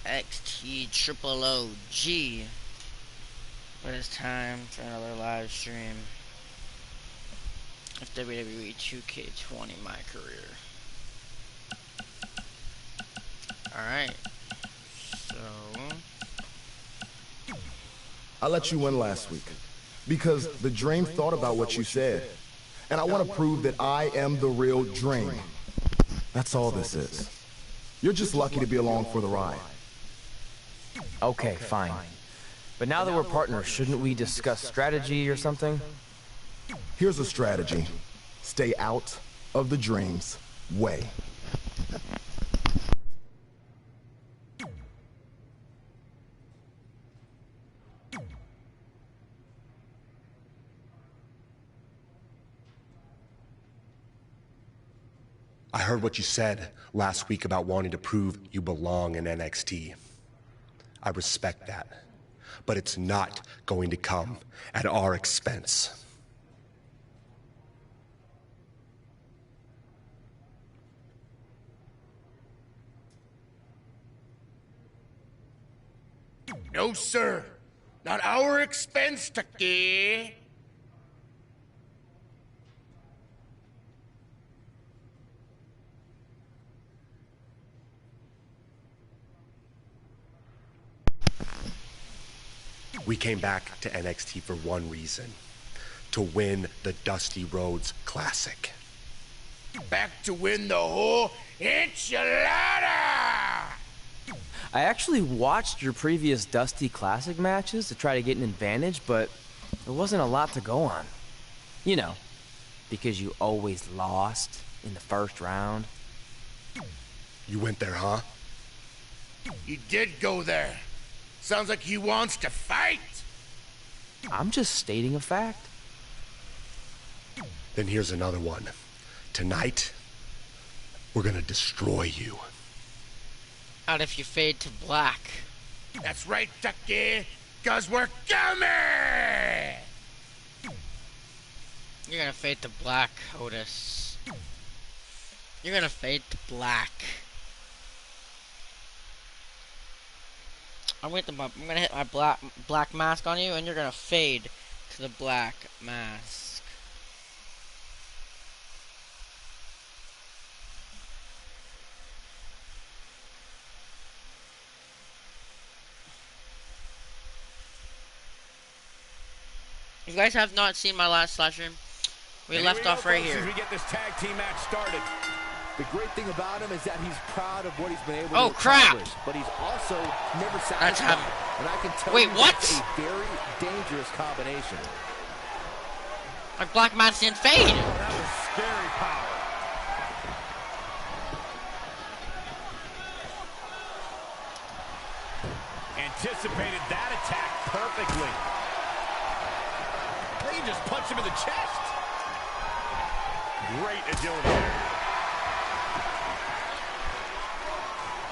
NXT Triple OG. But it's time for another live stream of WWE 2K20 My Career. Alright. So I let you win last week because the Dream thought about what you said. And I want to prove that I am the real Dream. That's all this is. You're just lucky to be along for the ride. Okay, fine. But now that we're partners, shouldn't we discuss strategy or something? Here's a strategy. Stay out of the Dream's way. I heard what you said last week about wanting to prove you belong in NXT. I respect that, but it's not going to come at our expense. No, sir. Not our expense, Taki. We came back to NXT for one reason: to win the Dusty Rhodes Classic. Back to win the whole enchilada! I actually watched your previous Dusty Classic matches to try to get an advantage, but there wasn't a lot to go on. You know, because you always lost in the first round. You went there, huh? He did go there. Sounds like he wants to fight. I'm just stating a fact. Then here's another one. Tonight, we're gonna destroy you. out if you fade to black. That's right, Taki, 'cause we're coming! You're gonna fade to black, Otis. You're gonna fade to black. I'm gonna hit my black mask on you, and you're gonna fade to the black mask. If you guys have not seen my last live stream, we left off right here. As we get this tag team match started. The great thing about him is that he's proud of what he's been able to accomplish, but he's also never satisfied. That's him. And I can tell Wait, you what? That's a very dangerous combination. My black mask didn't fade. Oh, that was scary power. Anticipated that attack perfectly. They just punched him in the chest. Great agility there.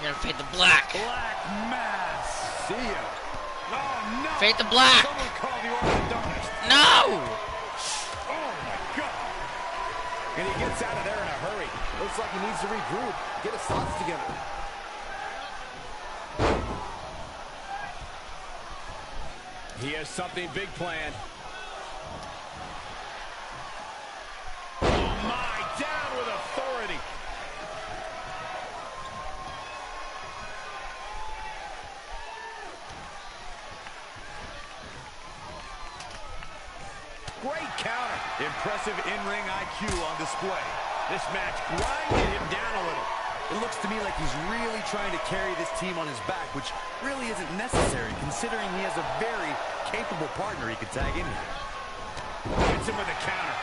You're gonna fade to black. Black mass. See ya. Oh no. Fade to black. Someone call the orthodontist. No. Oh my God. And he gets out of there in a hurry. Looks like he needs to regroup, get his thoughts together. He has something big planned. Down with authority. Great counter. Impressive in-ring IQ on display. This match grinded him down a little. It looks to me like he's really trying to carry this team on his back, which really isn't necessary, considering he has a very capable partner he could tag in here. Hits him with a counter.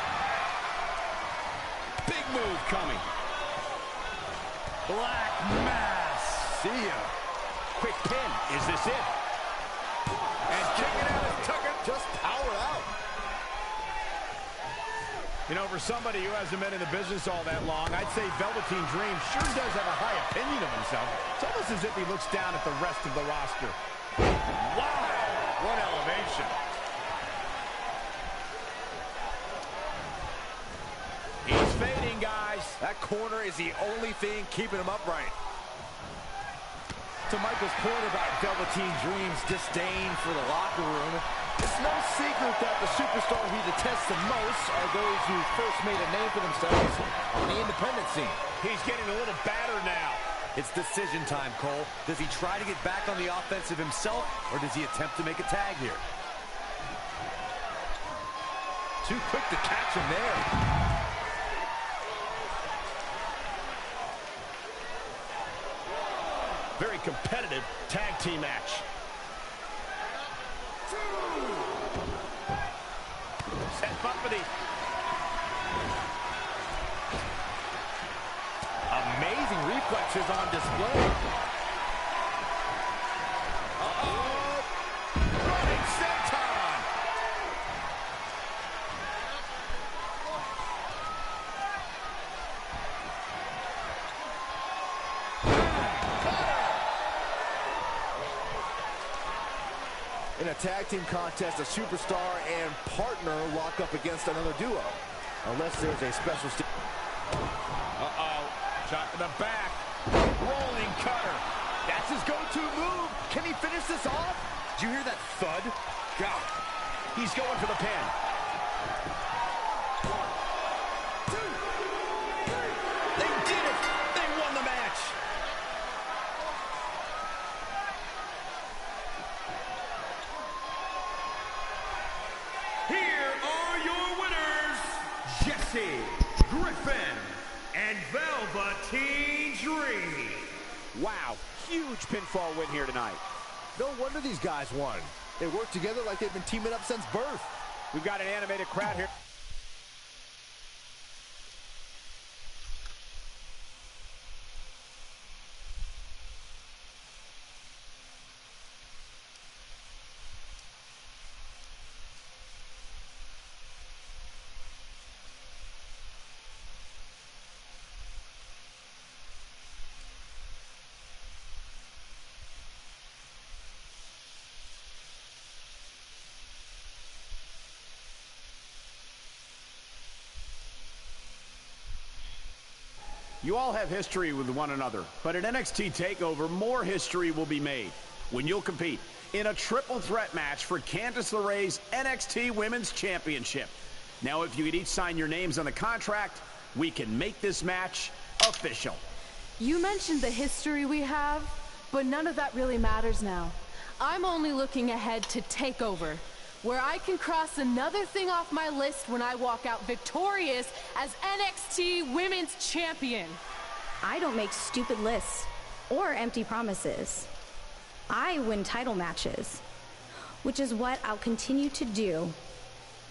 Big move coming. Black mass. See ya. Quick pin. Is this it? And kicking out of Tucker. Just power out. You know, for somebody who hasn't been in the business all that long, I'd say Velveteen Dream sure does have a high opinion of himself. It's almost as if he looks down at the rest of the roster. Wow. What elevation. He's fading, guys. That corner is the only thing keeping him upright. to Michael's point about Velveteen Dream's disdain for the locker room, it's no secret that the superstar he detests the most are those who first made a name for themselves on the independent scene. He's getting a little battered now. It's decision time, Cole. Does he try to get back on the offensive himself, or does he attempt to make a tag here? Too quick to catch him there. Very competitive tag team match. Set Buffety. Amazing reflexes on display. Uh-oh. Running senton. In a tag team contest, a superstar and partner lock up against another duo. Unless there's a special... Uh-oh. Shot to the back. Rolling cutter. That's his go-to move. Can he finish this off? Did you hear that thud? God. He's going for the pin. 1, 2, 3. They did it. They won the match. Here are your winners, Jesse, Griffin, and Velveteen Dream. Wow. Huge pinfall win here tonight. No wonder these guys won. They work together like they've been teaming up since birth. We've got an animated crowd here. You all have history with one another, but at NXT TakeOver, more history will be made when you'll compete in a triple threat match for Candice LeRae's NXT Women's Championship. Now, if you could each sign your names on the contract, we can make this match official. You mentioned the history we have, but none of that really matters now. I'm only looking ahead to TakeOver, where I can cross another thing off my list when I walk out victorious as NXT Women's Champion. I don't make stupid lists or empty promises. I win title matches, which is what I'll continue to do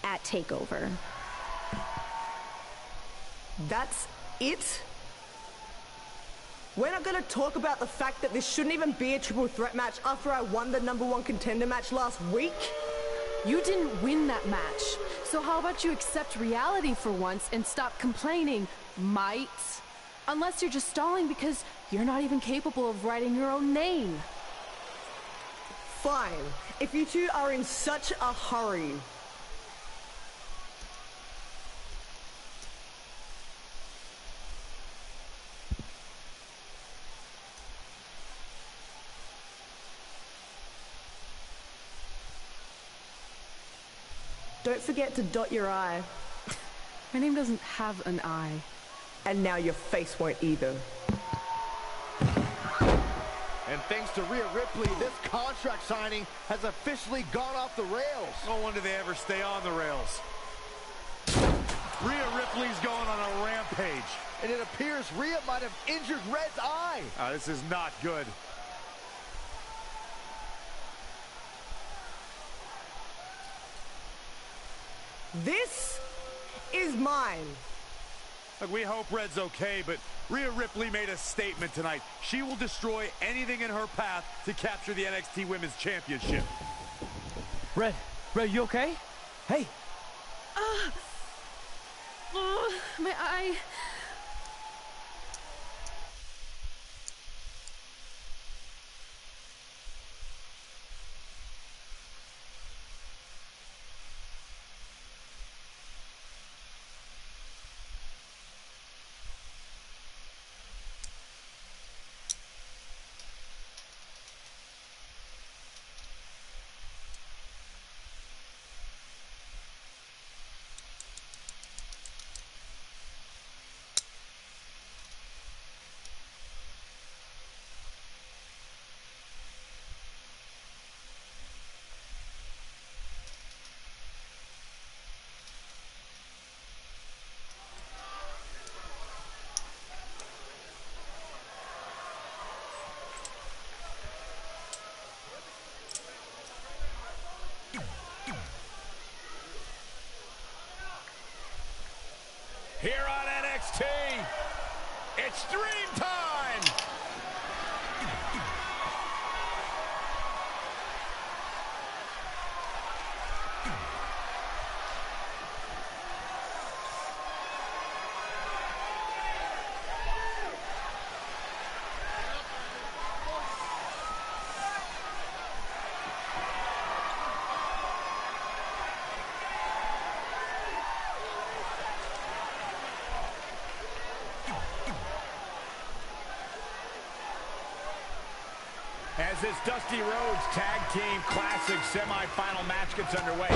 at TakeOver. That's it? We're not gonna talk about the fact that this shouldn't even be a triple threat match after I won the #1 contender match last week? You didn't win that match, so how about you accept reality for once and stop complaining, might? Unless you're just stalling because you're not even capable of writing your own name. Fine, if you two are in such a hurry. Don't forget to dot your I. My name doesn't have an I. And now your face won't either. And thanks to Rhea Ripley, this contract signing has officially gone off the rails. No wonder they ever stay on the rails. Rhea Ripley's going on a rampage. And it appears Rhea might have injured Red's eye. This is not good. This is mine. Look, we hope Red's okay, but Rhea Ripley made a statement tonight. She will destroy anything in her path to capture the NXT Women's Championship. Red, you okay? Hey. My eye. Here on NXT, it's Dream Time! As this Dusty Rhodes Tag Team Classic semi-final match gets underway,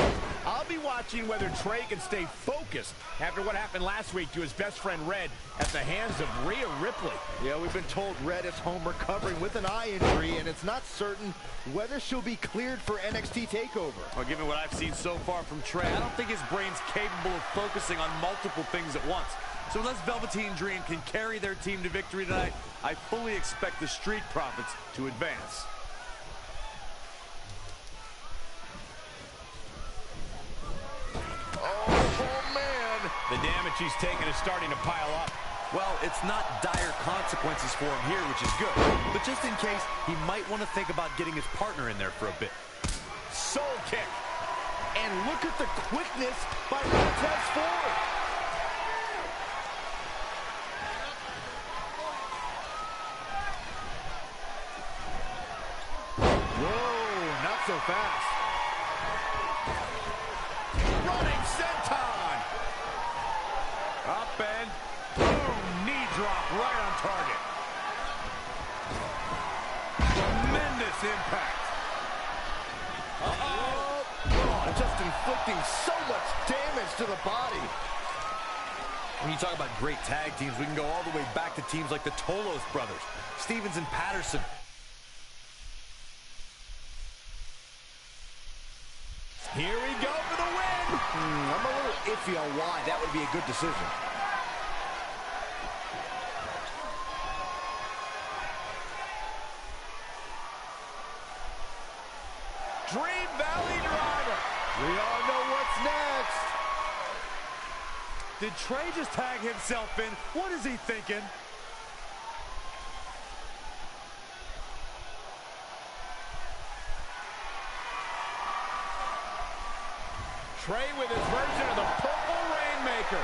I'll be watching whether Trey can stay focused after what happened last week to his best friend Red at the hands of Rhea Ripley. Yeah, we've been told Red is home recovering with an eye injury, and it's not certain whether she'll be cleared for NXT TakeOver. Well, given what I've seen so far from Trey, I don't think his brain's capable of focusing on multiple things at once. So unless Velveteen Dream can carry their team to victory tonight, I fully expect the Street Profits to advance. Oh, man. The damage he's taken is starting to pile up. Well, it's not dire consequences for him here, which is good. But just in case, he might want to think about getting his partner in there for a bit. Soul kick. And look at the quickness by Montez Ford. Whoa, not so fast. Running senton. Up and boom, knee drop right on target. Tremendous impact. Uh-oh. Oh, just inflicting so much damage to the body. When you talk about great tag teams, we can go all the way back to teams like the Tolos brothers, Stevens and Patterson. Here we go for the win. I'm a little iffy on why that would be a good decision. Dream Valley Driver. We all know what's next. Did Trey just tag himself in? What is he thinking? Trey with his version of the Purple Rainmaker.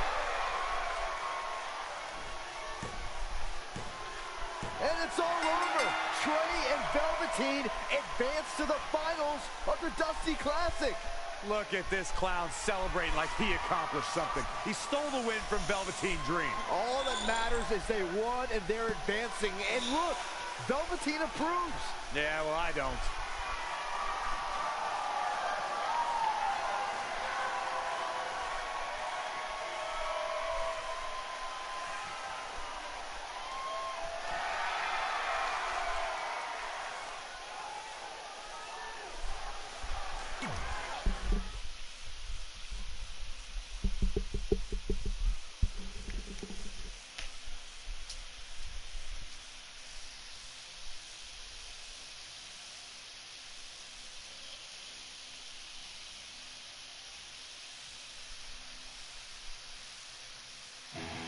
And it's all over. Trey and Velveteen advance to the finals of the Dusty Classic. Look at this clown celebrating like he accomplished something. He stole the win from Velveteen Dream. All that matters is they won and they're advancing. And look, Velveteen approves. Yeah, well, I don't.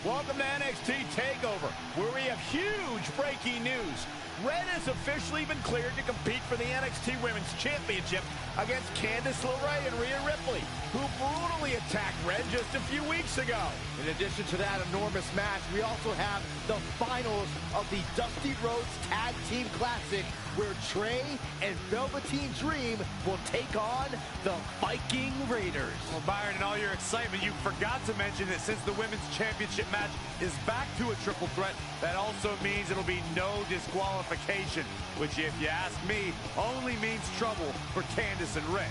Welcome to NXT TakeOver, where we have huge breaking news. Red has officially been cleared to compete for the NXT Women's Championship against Candice LeRae and Rhea Ripley, who brutally attacked Red just a few weeks ago. In addition to that enormous match, we also have the finals of the Dusty Rhodes Tag Team Classic, where Trey and Velveteen Dream will take on the Viking Raiders. Well, Byron, in all your excitement, you forgot to mention that since the Women's Championship match is back to a triple threat, that also means it'll be no disqualification, which, if you ask me, only means trouble for Candice and Red.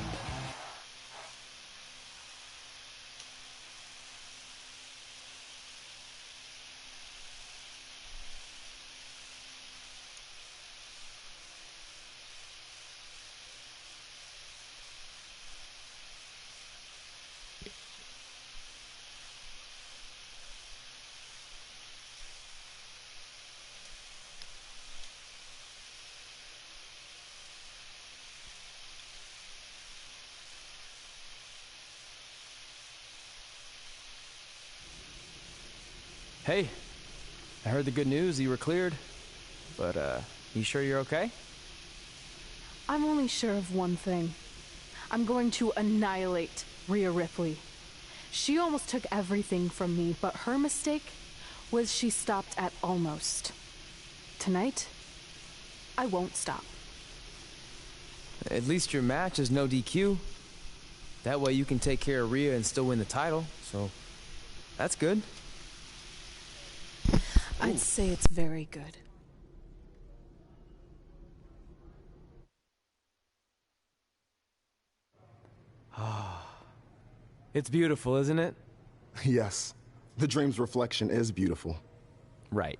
Hey, I heard the good news. You were cleared. But, you sure you're okay? I'm only sure of one thing. I'm going to annihilate Rhea Ripley. She almost took everything from me, but her mistake was she stopped at almost. Tonight, I won't stop. At least your match is no DQ. That way you can take care of Rhea and still win the title, so that's good. I'd say it's very good. It's beautiful, isn't it? Yes, the dream's reflection is beautiful. Right.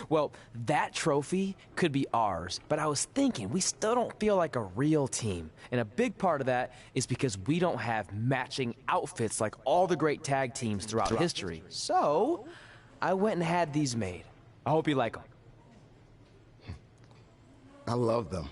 Well, that trophy could be ours, but I was thinking we still don't feel like a real team. And a big part of that is because we don't have matching outfits like all the great tag teams throughout history. So, I went and had these made. I hope you like them. I love them.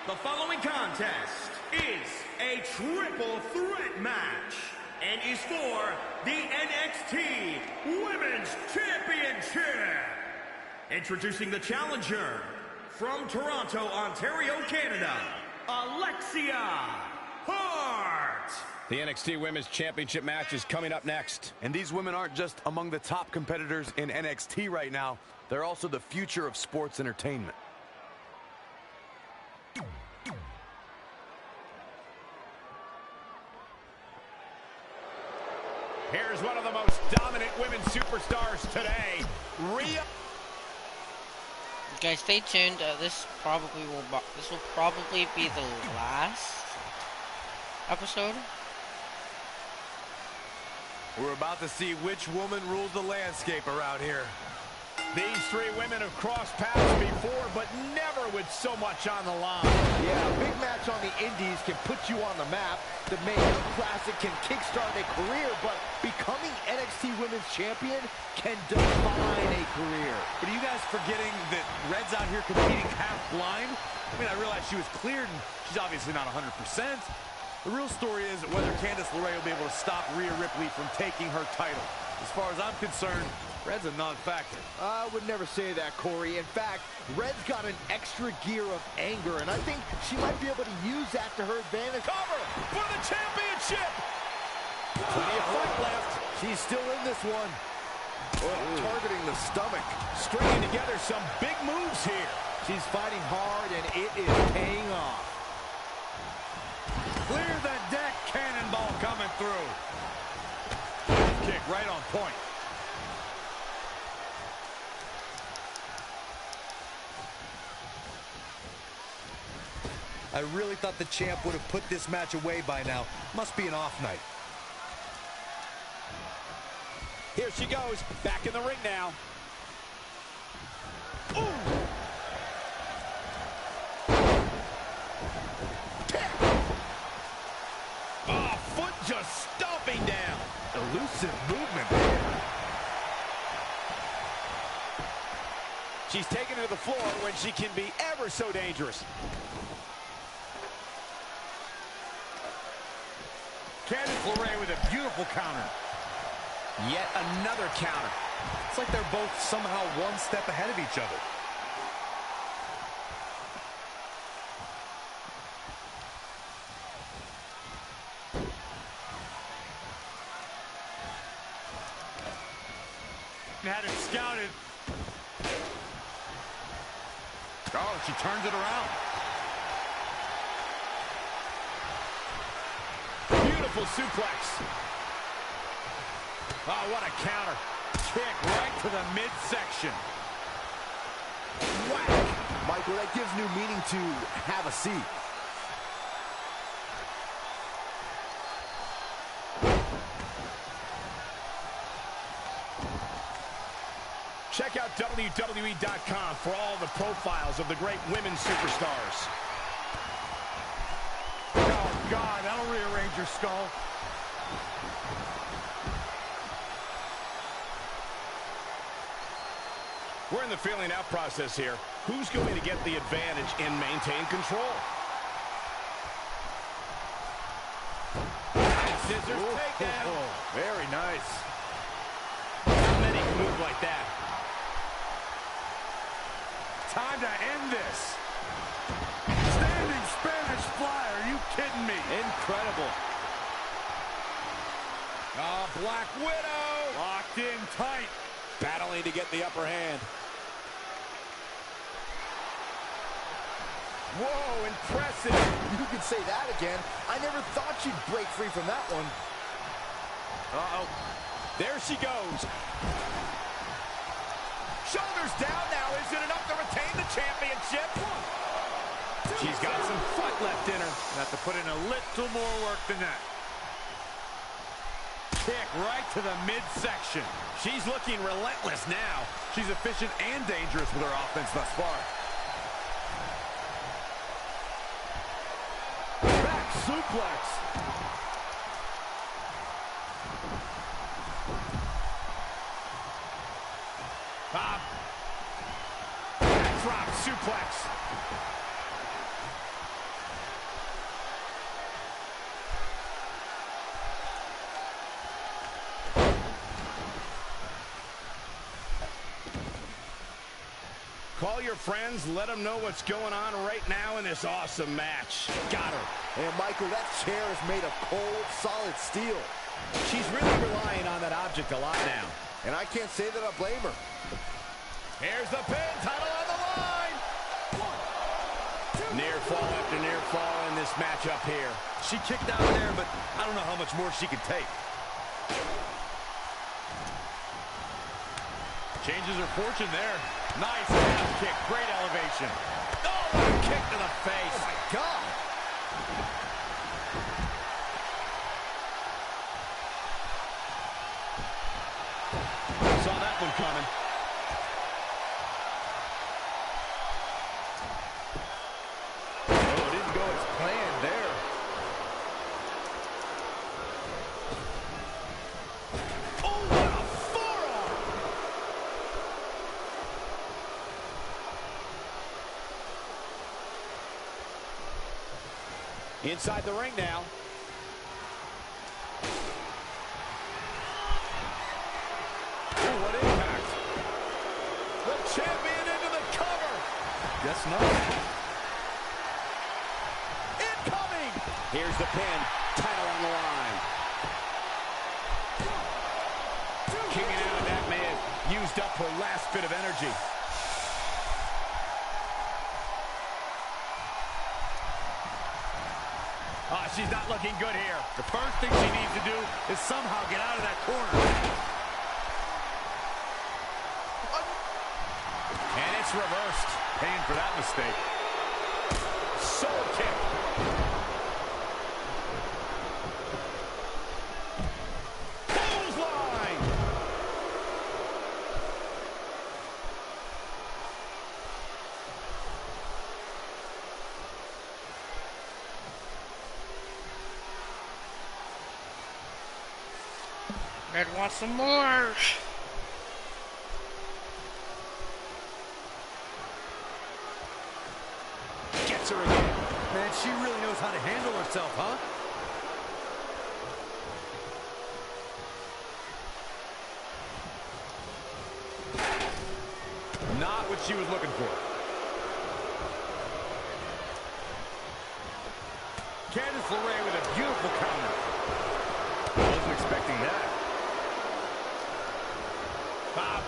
The following contest is a triple threat match and is for the NXT Women's Championship. Introducing the challenger from Toronto, Ontario, Canada, Alexia Hart. The NXT Women's Championship match is coming up next. And these women aren't just among the top competitors in NXT right now. They're also the future of sports entertainment. Here's one of the most dominant women's superstars today, Rhea. Guys, stay tuned. This will probably be the last episode. We're about to see which woman rules the landscape around here. These three women have crossed paths before, but never with so much on the line. Yeah, a big match on the Indies can put you on the map. The Mayhem Classic can kickstart a career, but becoming NXT Women's Champion can define a career. But are you guys forgetting that Red's out here competing half blind? I mean, I realize she was cleared, and she's obviously not 100%. The real story is whether Candice LeRae will be able to stop Rhea Ripley from taking her title. As far as I'm concerned, Red's a non-factor. I would never say that, Corey. In fact, Red's got an extra gear of anger, and I think she might be able to use that to her advantage. Cover for the championship! Plenty of fight left. She's still in this one. Targeting the stomach. Stringing together some big moves here. She's fighting hard, and it is paying off. Clear the deck, cannonball coming through. Kick right on point. I really thought the champ would have put this match away by now. Must be an off night. Here she goes, back in the ring now. Ooh! Oh, foot just stomping down. Elusive movement. She's taken to the floor when she can be ever so dangerous. Candice LeRae with a beautiful counter. Yet another counter. It's like they're both somehow one step ahead of each other. Had it scouted. Oh, she turns it around. Beautiful suplex. Oh, what a counter. Kick right to the midsection. Whack! Michael, that gives new meaning to have a seat. Check out WWE.com for all the profiles of the great women's superstars. Oh, God, that'll rearrange your skull. We're in the feeling out process here. Who's going to get the advantage and maintain control? Scissors takedown. Very nice. How many can move like that? Time to end this. Standing Spanish fly. Are you kidding me? Incredible. Black Widow. Locked in tight. Battling to get the upper hand. Whoa, impressive. You could say that again. I never thought she'd break free from that one. Uh-oh. There she goes. Shoulders down now. Is it enough to retain the championship? She's got some fight left in her. Have to put in a little more work than that. Kick right to the midsection. She's looking relentless now. She's efficient and dangerous with her offense thus far. Back suplex. Drop suplex. Call your friends, let them know what's going on right now in this awesome match. Got her. And Michael, that chair is made of cold, solid steel. She's really relying on that object a lot now. And I can't say that I blame her. Here's the pin, title on the line. 1, 2. Near fall after near fall in this matchup here. She kicked out there, but I don't know how much more she can take. Changes her fortune there. Nice half kick, great elevation. Oh, what a kick to the face. Oh, my God. Saw that one coming. Oh, it didn't go as planned there. Oh, what a forearm! Inside the ring now. Oh, what impact. The champion into the cover. Guess not. Incoming. Here's the pin. Title on the line. Kicking out, that may have used up her last bit of energy. She's not looking good here. The first thing she needs to do is somehow get out of that corner. And it's reversed. Paying for that mistake. Soul kick. Clothesline. Red wants some more. Gets her again. Man, she really knows how to handle herself, huh? Not what she was looking for. Candice LeRae with a beautiful counter. Wasn't expecting that. Backdrop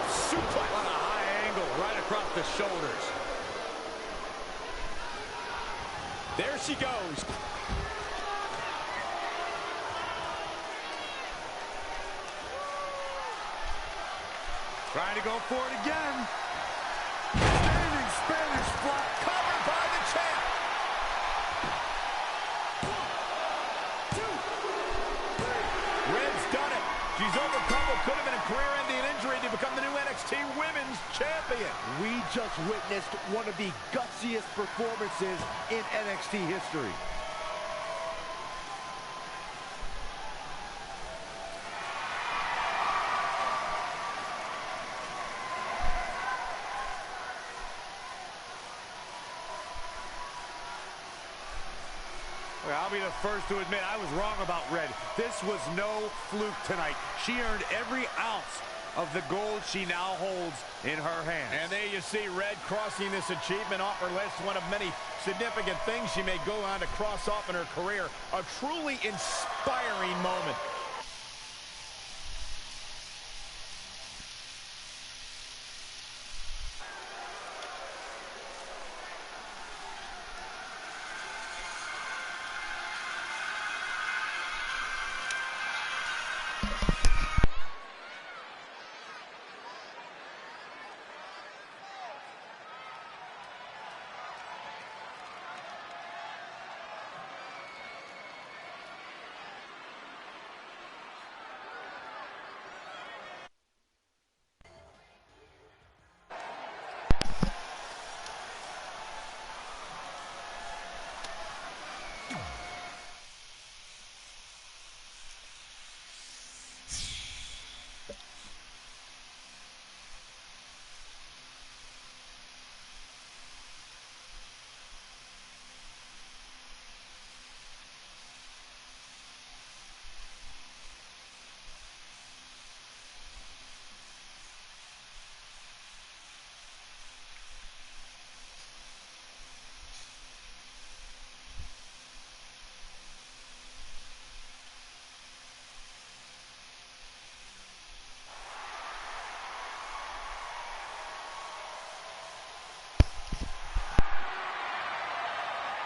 suplex. On a high angle right across the shoulders. There she goes. Trying to go for it again. Standing Spanish fly covered by the champ. 1, 2, 3. Red's done it. She's overcome what could have been a career-ending injury to become the new NXT Women's Champion. We just witnessed one of the gutsiest performances in NXT history. I'll be the first to admit I was wrong about Red. This was no fluke tonight. She earned every ounce of the gold she now holds in her hands. And there you see Red crossing this achievement off her list, one of many significant things she may go on to cross off in her career. A truly inspiring moment.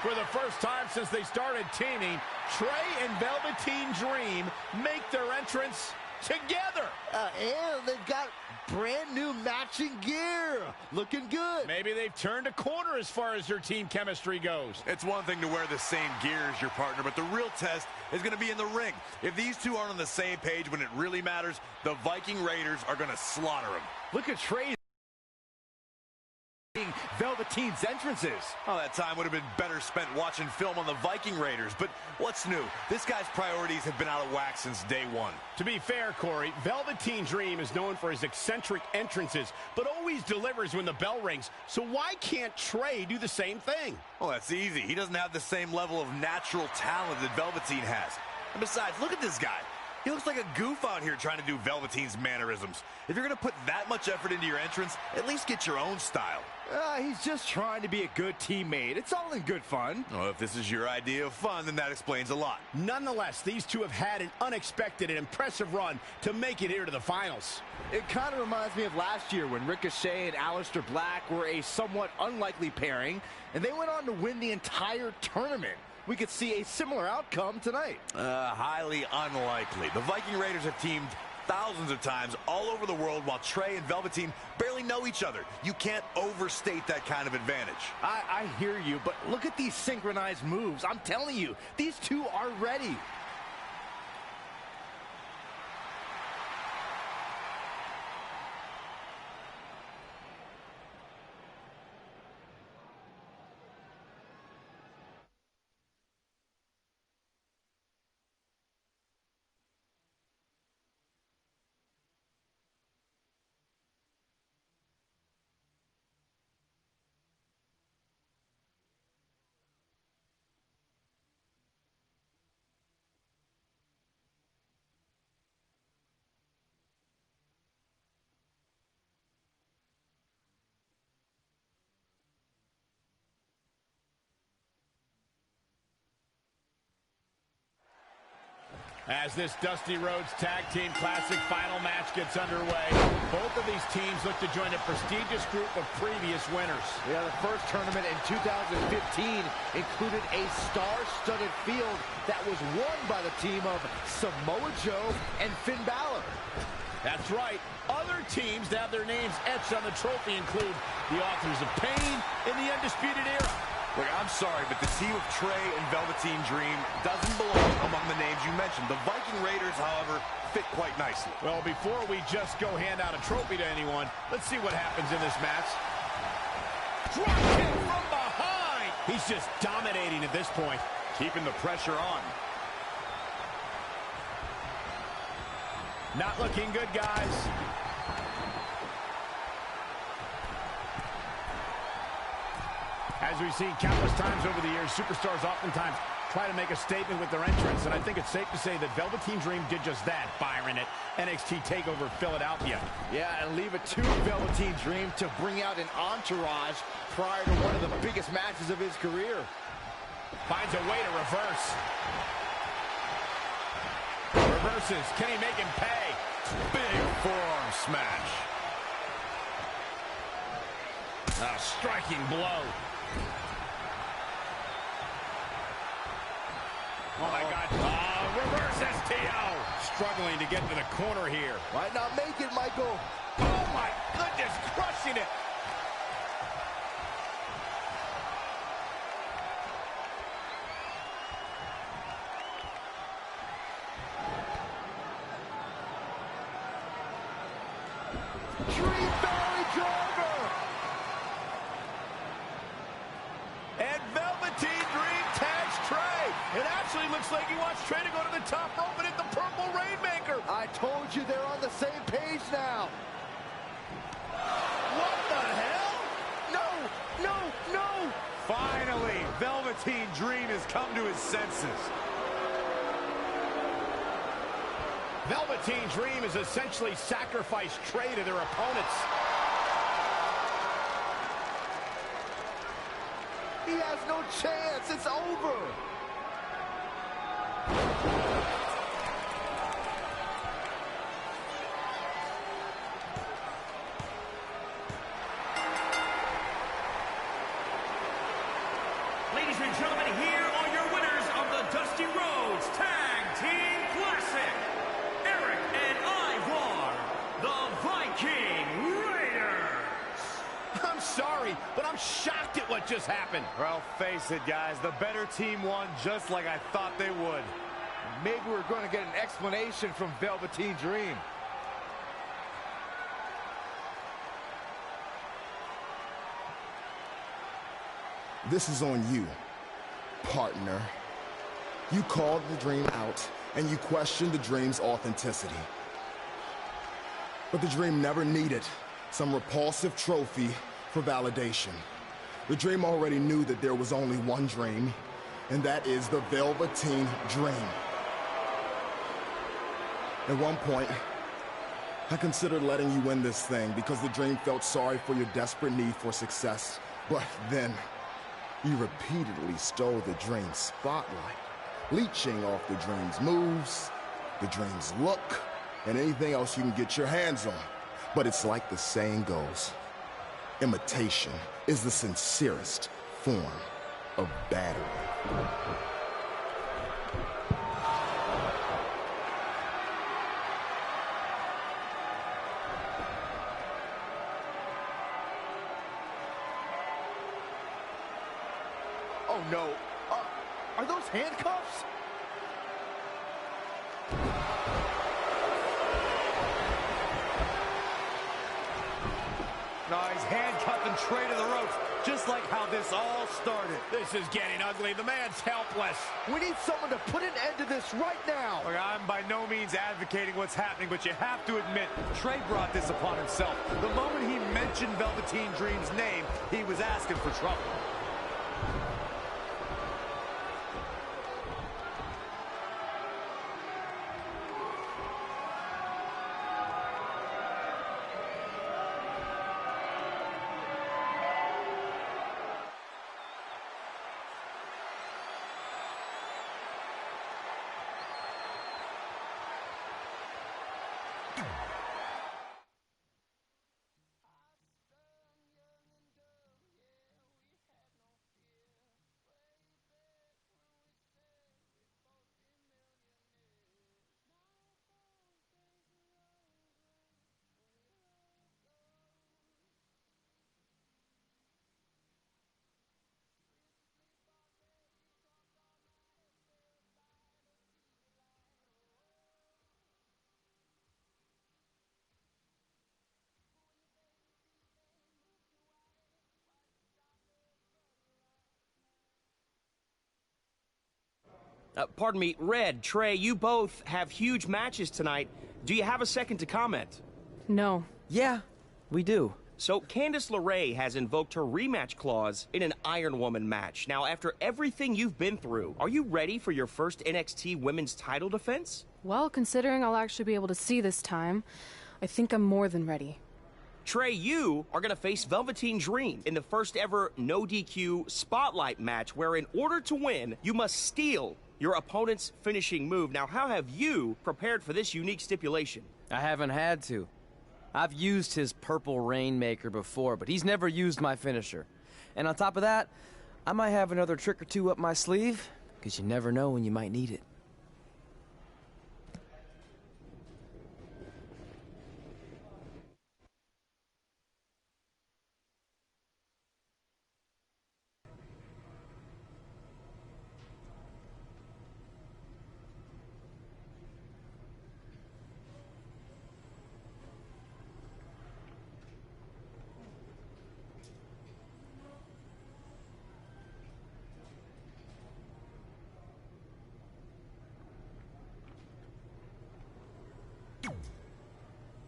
For the first time since they started teaming, Trey and Velveteen Dream make their entrance together. And they've got brand new matching gear. Looking good. Maybe they've turned a corner as far as their team chemistry goes. It's one thing to wear the same gear as your partner, but the real test is going to be in the ring. If these two aren't on the same page when it really matters, the Viking Raiders are going to slaughter them. Look at Trey. Velveteen's entrances. Oh, that time would have been better spent watching film on the Viking Raiders. But what's new? This guy's priorities have been out of whack since day one. To be fair, Corey, Velveteen Dream is known for his eccentric entrances, but always delivers when the bell rings. So why can't Trey do the same thing? Well, that's easy. He doesn't have the same level of natural talent that Velveteen has. And besides, look at this guy. He looks like a goof out here trying to do Velveteen's mannerisms. If you're going to put that much effort into your entrance, at least get your own style. He's just trying to be a good teammate. It's all in good fun. Well, if this is your idea of fun, then that explains a lot. Nonetheless, these two have had an unexpected and impressive run to make it here to the finals. It kind of reminds me of last year when Ricochet and Aleister Black were a somewhat unlikely pairing, and they went on to win the entire tournament. We could see a similar outcome tonight. Highly unlikely. The Viking Raiders have teamed thousands of times all over the world while Trey and Velveteen barely know each other. You can't overstate that kind of advantage. I hear you, but look at these synchronized moves. I'm telling you, these two are ready. As this Dusty Rhodes Tag Team Classic final match gets underway, both of these teams look to join a prestigious group of previous winners. Yeah, the first tournament in 2015 included a star-studded field that was won by the team of Samoa Joe and Finn Balor. That's right. Other teams that have their names etched on the trophy include the Authors of Pain and the Undisputed Era. Look, I'm sorry, but the team of Trey and Velveteen Dream doesn't belong among the names you mentioned. The Viking Raiders, however, fit quite nicely. Well, before we just go hand out a trophy to anyone, let's see what happens in this match. Drop kick from behind! He's just dominating at this point. Keeping the pressure on. Not looking good, guys. As we've seen countless times over the years, superstars oftentimes try to make a statement with their entrance, and I think it's safe to say that Velveteen Dream did just that, Byron, at NXT TakeOver Philadelphia. Yeah, and leave it to Velveteen Dream to bring out an entourage prior to one of the biggest matches of his career. Finds a way to reverse. Reverses. Can he make him pay? Big forearm smash. A striking blow. Oh, my God. Reverse STO. Struggling to get to the corner here. Might not make it, Michael. Oh, my goodness. Crushing it. Dream Valley driver. And Velveteen Dream tags Trey. It actually looks like he wants Trey to go to the top rope and hit the Purple Rainmaker. I told you they're on the same page now. What the hell? No, no, no. Finally, Velveteen Dream has come to his senses. Velveteen Dream has essentially sacrificed Trey to their opponents. He has no chance. It's over. Ladies and gentlemen, here are your winners of the Dusty Rhodes Tag Team Classic. Eric and Ivar, the Viking Raiders. I'm sorry, but I'm shocked at what just happened. Well, face it, guys. The better team won just like I thought they would. Maybe we're going to get an explanation from Velveteen Dream. This is on you, partner. You called the Dream out, and you questioned the Dream's authenticity. But the Dream never needed some repulsive trophy for validation. The Dream already knew that there was only one Dream, and that is the Velveteen Dream. At one point, I considered letting you win this thing because the Dream felt sorry for your desperate need for success. But then, you repeatedly stole the Dream's spotlight, leeching off the Dream's moves, the Dream's look, and anything else you can get your hands on. But it's like the saying goes, imitation is the sincerest form of battery. Oh, no. Are those handcuffs? No, he's handcuffing Trey to the ropes, just like how this all started. This is getting ugly. The man's helpless. We need someone to put an end to this right now. Look, I'm by no means advocating what's happening, but you have to admit, Trey brought this upon himself. The moment he mentioned Velveteen Dream's name, he was asking for trouble. Pardon me, Red, Trey, you both have huge matches tonight. Do you have a second to comment? No. Yeah, we do. So, Candice LeRae has invoked her rematch clause in an Iron Woman match. Now, after everything you've been through, are you ready for your first NXT Women's title defense? Well, considering I'll actually be able to see this time, I think I'm more than ready. Trey, you are going to face Velveteen Dream in the first ever no DQ spotlight match, where in order to win, you must steal your opponent's finishing move. Now, how have you prepared for this unique stipulation? I haven't had to. I've used his purple Rainmaker before, but he's never used my finisher. And on top of that, I might have another trick or two up my sleeve, because you never know when you might need it.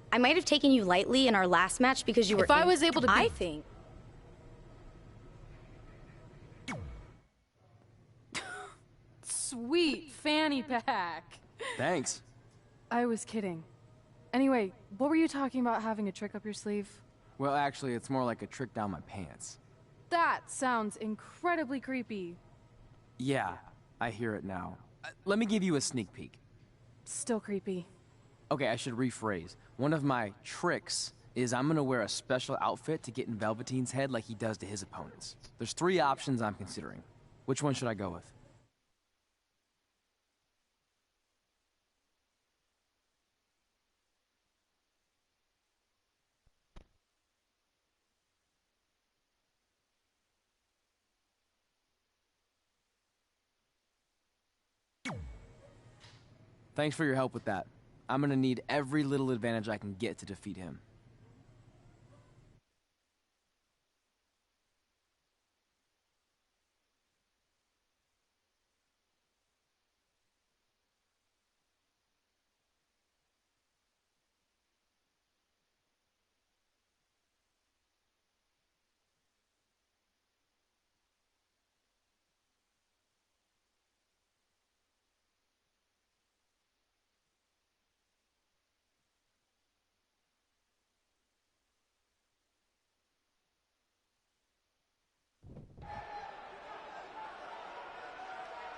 I might have taken you lightly in our last match because you were. If I was able to, I think. Sweet fanny pack. Thanks. I was kidding. Anyway, what were you talking about having a trick up your sleeve? Well, actually, it's more like a trick down my pants. That sounds incredibly creepy. Yeah, I hear it now. Let me give you a sneak peek. Still creepy. Okay, I should rephrase. One of my tricks is I'm gonna wear a special outfit to get in Velveteen's head like he does to his opponents. There's 3 options I'm considering. Which one should I go with? Thanks for your help with that. I'm gonna need every little advantage I can get to defeat him.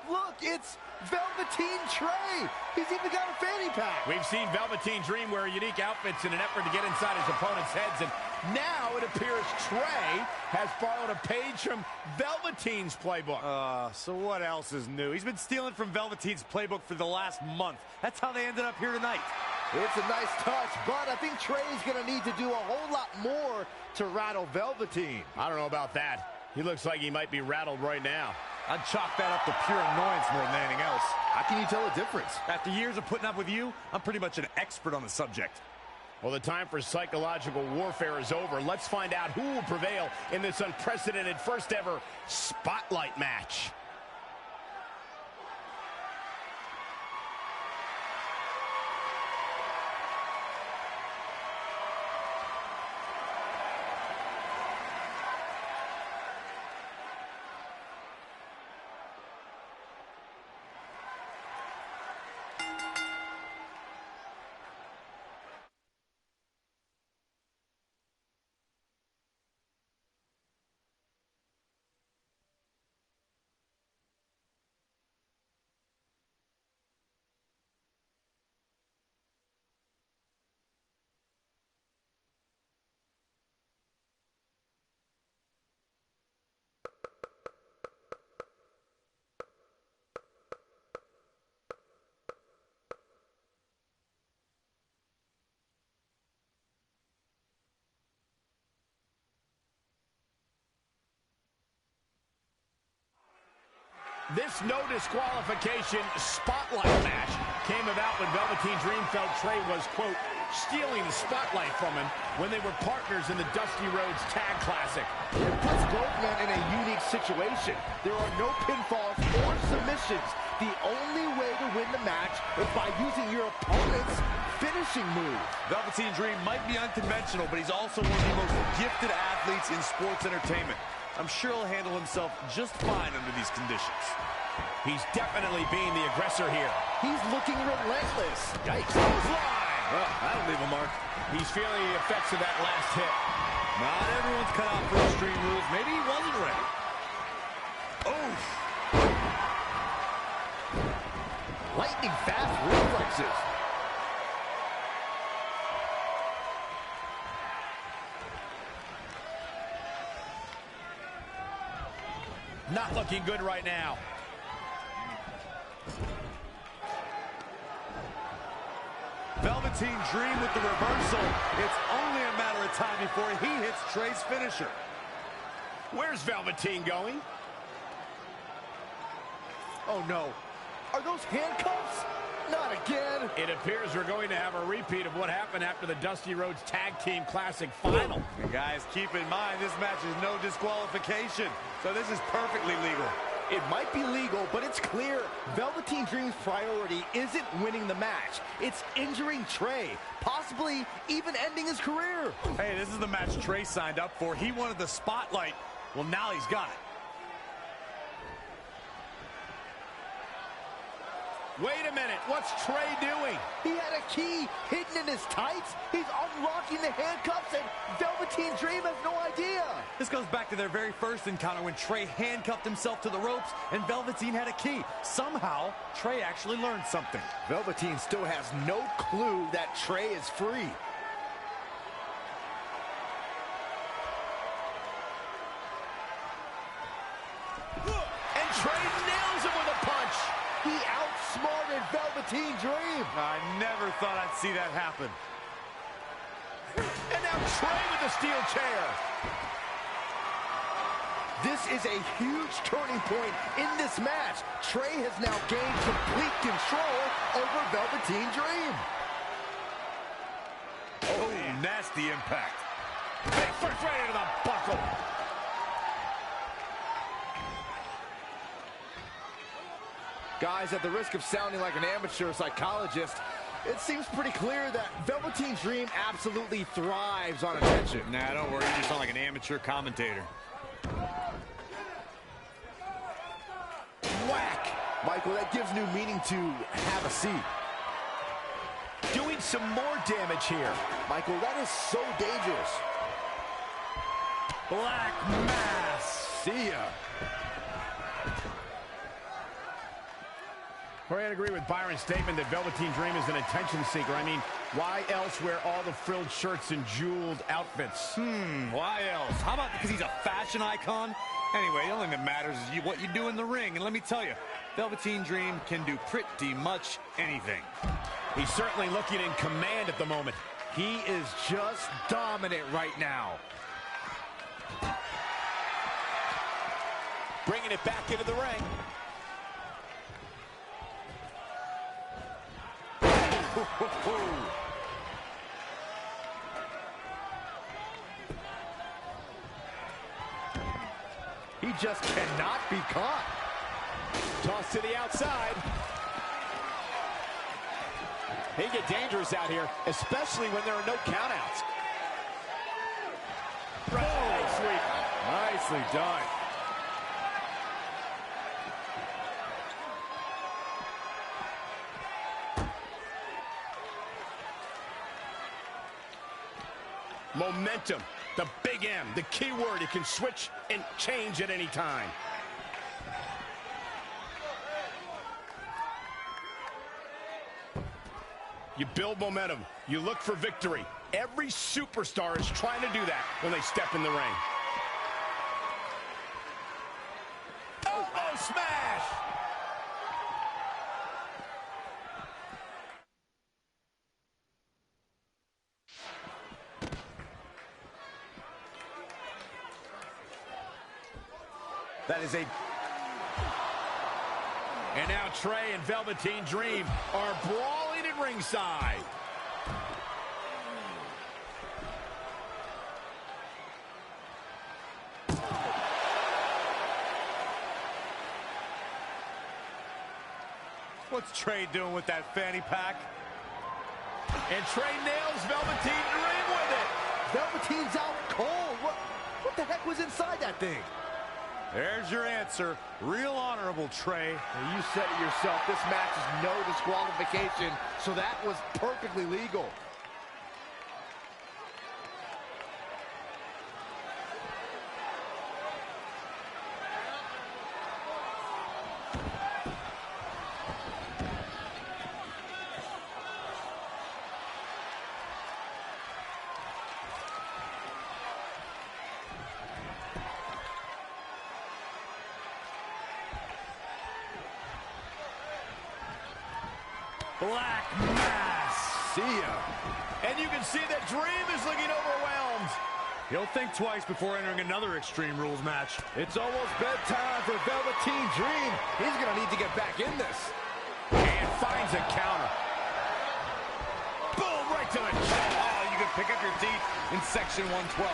Look, it's Velveteen Trey. He's even got a fanny pack. We've seen Velveteen Dream wear unique outfits in an effort to get inside his opponent's heads, and now it appears Trey has borrowed a page from Velveteen's playbook. So what else is new? He's been stealing from Velveteen's playbook for the last month. That's how they ended up here tonight. It's a nice touch, but I think Trey's going to need to do a whole lot more to rattle Velveteen. I don't know about that. He looks like he might be rattled right now. I'd chalk that up to pure annoyance more than anything else. How can you tell the difference? After years of putting up with you, I'm pretty much an expert on the subject. Well, the time for psychological warfare is over. Let's find out who will prevail in this unprecedented first ever spotlight match. This no disqualification spotlight match came about when Velveteen Dream felt Trey was, quote, stealing the spotlight from him when they were partners in the Dusty Rhodes Tag Classic. It puts both men in a unique situation. There are no pinfalls or submissions. The only way to win the match is by using your opponent's finishing move. Velveteen Dream might be unconventional, but he's also one of the most gifted athletes in sports entertainment. I'm sure he'll handle himself just fine under these conditions. He's definitely being the aggressor here. He's looking relentless. Yikes. Well, that'll leave a mark. He's feeling the effects of that last hit. Not everyone's cut out for extreme rules. Maybe he wasn't ready. Oof. Lightning fast reflexes. Not looking good right now. Velveteen Dream with the reversal. It's only a matter of time before he hits Trey's finisher. Where's Velveteen going? Oh no. Are those handcuffs? Not again. It appears we're going to have a repeat of what happened after the Dusty Rhodes Tag Team Classic final. And guys, keep in mind, this match is no disqualification. So this is perfectly legal. It might be legal, but it's clear Velveteen Dream's priority isn't winning the match. It's injuring Trey, possibly even ending his career. Hey, this is the match Trey signed up for. He wanted the spotlight. Well, now he's got it. Wait a minute, what's Trey doing? He had a key hidden in his tights. He's unlocking the handcuffs, and Velveteen Dream has no idea. This goes back to their very first encounter when Trey handcuffed himself to the ropes and Velveteen had a key. Somehow, Trey actually learned something. Velveteen still has no clue that Trey is free. And Trey nails him with a punch. He outsmarted Velveteen Dream. I never thought I'd see that happen. And now Trey with the steel chair. This is a huge turning point in this match. Trey has now gained complete control over Velveteen Dream. Oh, nasty impact. Big first right into the buckle. Guys, at the risk of sounding like an amateur psychologist, it seems pretty clear that Velveteen Dream absolutely thrives on attention. Nah, don't worry. You just sound like an amateur commentator. Whack! Michael, that gives new meaning to have a seat. Doing some more damage here. Michael, that is so dangerous. Black Mass. See ya. I agree with Byron's statement that Velveteen Dream is an attention seeker. I mean, why else wear all the frilled shirts and jeweled outfits? Why else? How about because he's a fashion icon? Anyway, the only thing that matters is what you do in the ring. And let me tell you, Velveteen Dream can do pretty much anything. He's certainly looking in command at the moment. He is just dominant right now. Bringing it back into the ring. He just cannot be caught. Toss to the outside. They get dangerous out here, especially when there are no countouts. Right, sweep. Nicely done. Momentum, the big M, the key word. It can switch and change at any time. You build momentum. You look for victory. Every superstar is trying to do that when they step in the ring. Elbow smash! That is a... And now Trey and Velveteen Dream are brawling at ringside. What's Trey doing with that fanny pack? And Trey nails Velveteen Dream with it. Velveteen's out cold. What the heck was inside that thing? There's your answer. Real honorable, Trey. Now, you said it yourself. This match is no disqualification, so that was perfectly legal. Black Mass. See ya. And you can see that Dream is looking overwhelmed. He'll think twice before entering another Extreme Rules match. It's almost bedtime for Velveteen Dream. He's going to need to get back in this. And finds a counter. Boom, right to the chest. Oh, you can pick up your teeth in section 112.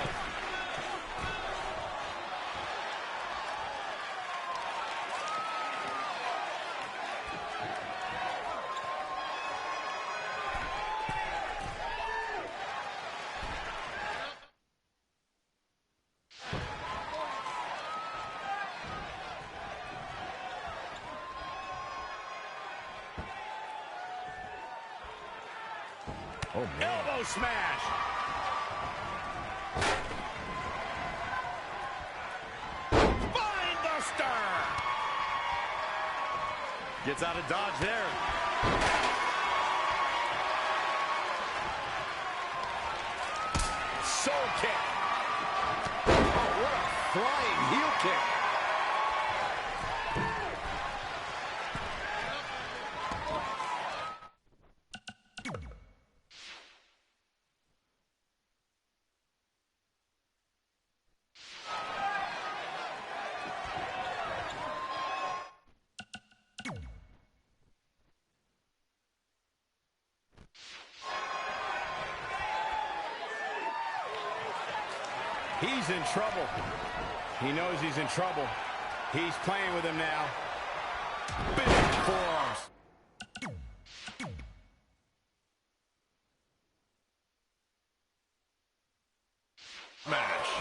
Oh, man. Elbow smash. Spine buster. Gets out of dodge there. Soul kick. Oh, what a flying heel kick. He's in trouble. He knows he's in trouble. He's playing with him now. Big forearms. Smash.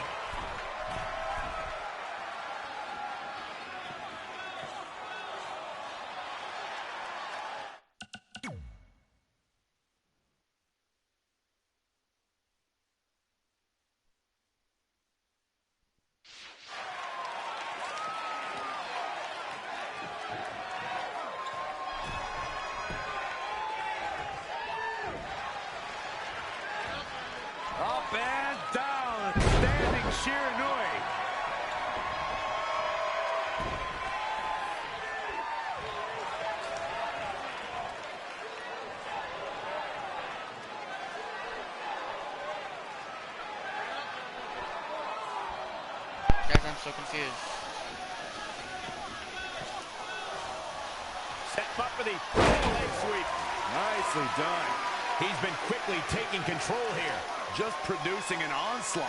Up and down. Standing Shiranui. Guys, I'm so confused. Set him up for the leg sweep. Nicely done. He's been quickly taking control here, just producing an onslaught.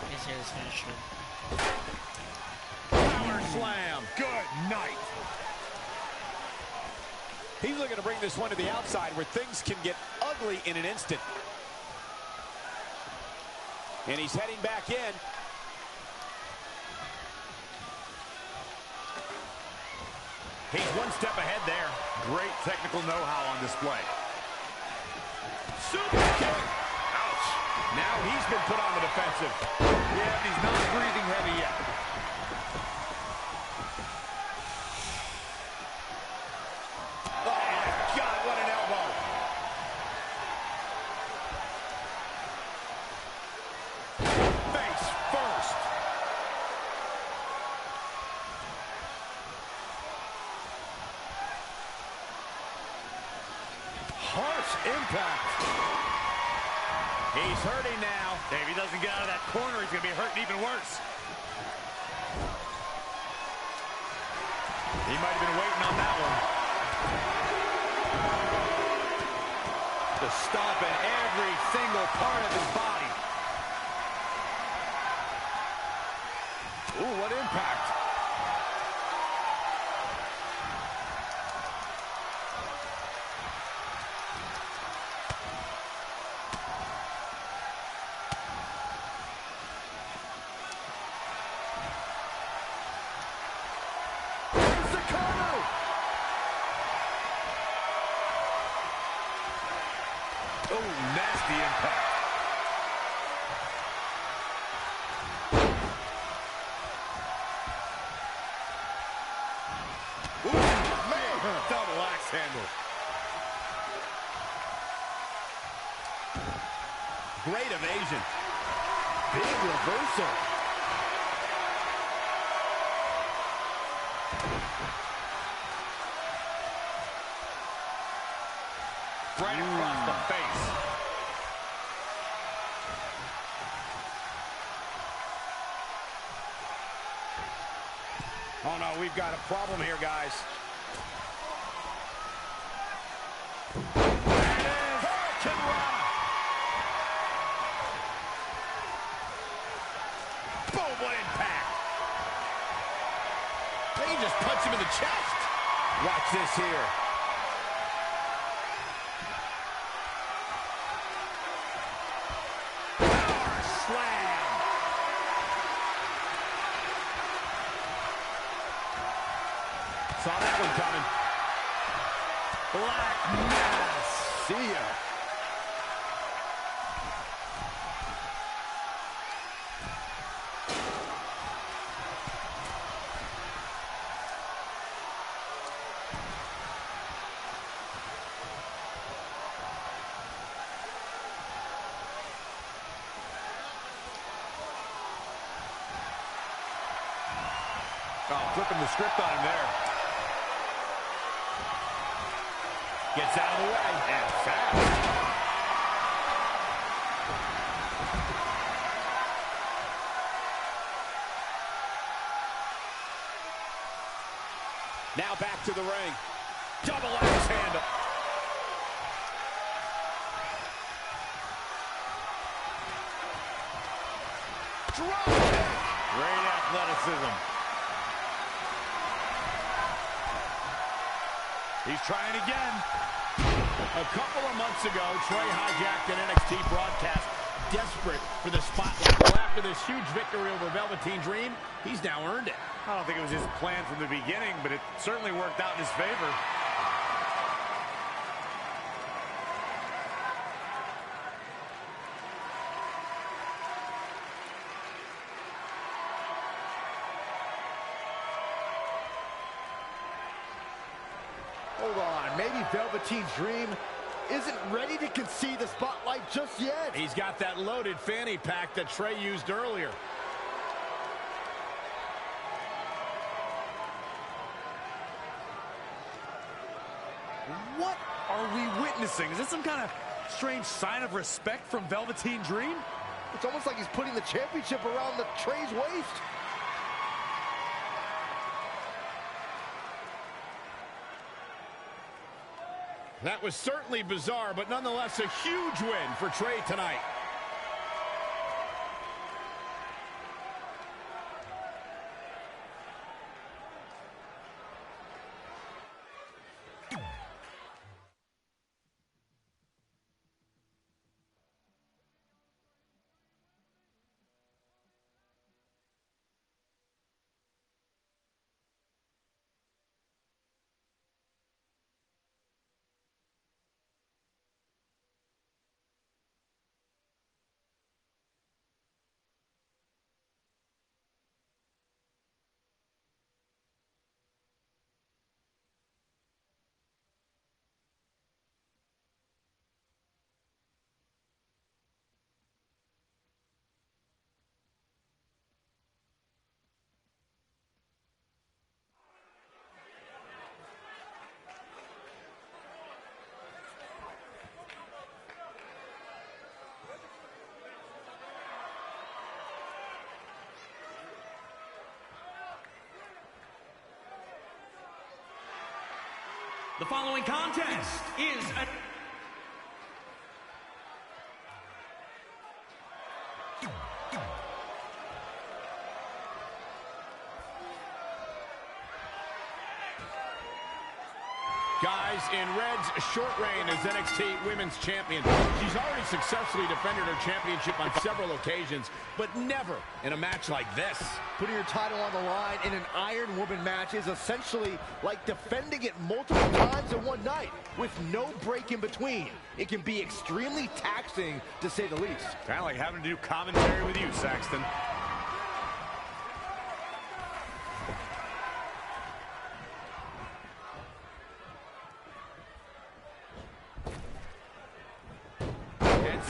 Let's hear this finisher. Power slam. Good night. He's looking to bring this one to the outside where things can get ugly in an instant. And he's heading back in. He's one step ahead there. Great technical know-how on display. Super kick. Ouch. Now he's been put on the defensive. Yeah, but he's not breathing heavy yet. Oh, God, what an elbow. Face first. Harsh impact. He's hurting now. If he doesn't get out of that corner, he's going to be hurting even worse. He might have been waiting on that one. Just stomping every single part of his body. Ooh, what impact. Oh, nasty impact. Ooh, man, double axe handle. Great evasion. Big reversal. Right across the face. Oh no, we've got a problem here, guys. There it is. Hurricane Rana. Boom, what impact. He just punched him in the chest. Watch this here. Saw that one coming. Black Mass. See ya. Oh, flipping the script on him there. Gets out of the way, and fast. Now back to the ring. Double axe handle. Drop kick. Great athleticism. He's trying again. A couple of months ago, Trey hijacked an NXT broadcast, desperate for the spotlight. Well, after this huge victory over Velveteen Dream, he's now earned it. I don't think it was his plan from the beginning, but it certainly worked out in his favor. Hold on, maybe Velveteen Dream isn't ready to concede the spotlight just yet. He's got that loaded fanny pack that Trey used earlier. What are we witnessing? Is this some kind of strange sign of respect from Velveteen Dream? It's almost like he's putting the championship around the Trey's waist. That was certainly bizarre, but nonetheless a huge win for Trey tonight. The following contest is a... Guys, in Red's short reign as NXT Women's Champion, she's already successfully defended her championship on several occasions, but never in a match like this. Putting your title on the line in an Iron Woman match is essentially like defending it multiple times in one night, with no break in between. It can be extremely taxing, to say the least. Kind of like having to do commentary with you, Saxton.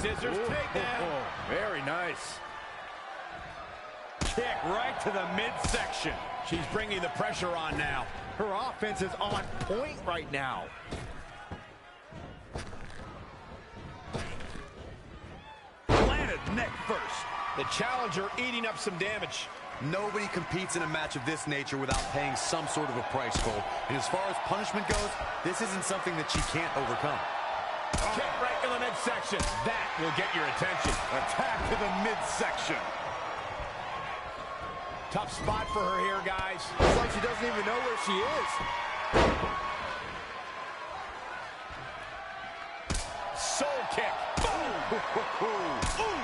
Scissors takedown. Very nice. Kick right to the midsection. She's bringing the pressure on now. Her offense is on point right now. Planted neck first. The challenger eating up some damage. Nobody competes in a match of this nature without paying some sort of a price, Cole. And as far as punishment goes, this isn't something that she can't overcome. Kick right to the midsection. That will get your attention. Attack to the midsection. Tough spot for her here, guys. It's like she doesn't even know where she is. Soul kick. Boom. Boom.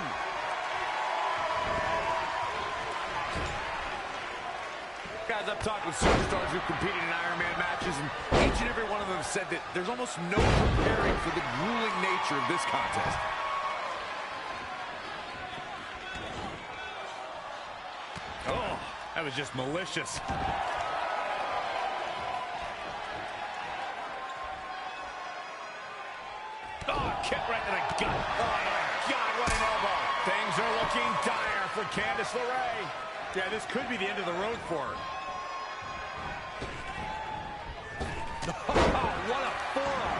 Guys, I've talked with superstars who've competed in Iron Man matches, and each and every one of them said that there's almost no preparing for the grueling nature of this contest. Oh, that was just malicious. Oh, kick right to the gut. Oh, my God, what an elbow. Things are looking dire for Candice LeRae. Yeah, this could be the end of the road for her. Oh, what a forearm.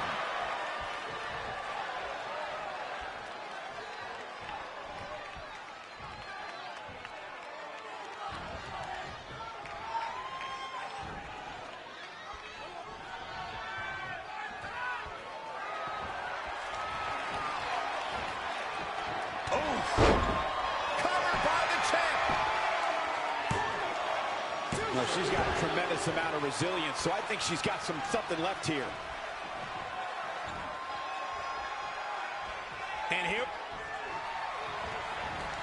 No, she's got a tremendous amount of resilience, so I think she's got something left here. And here,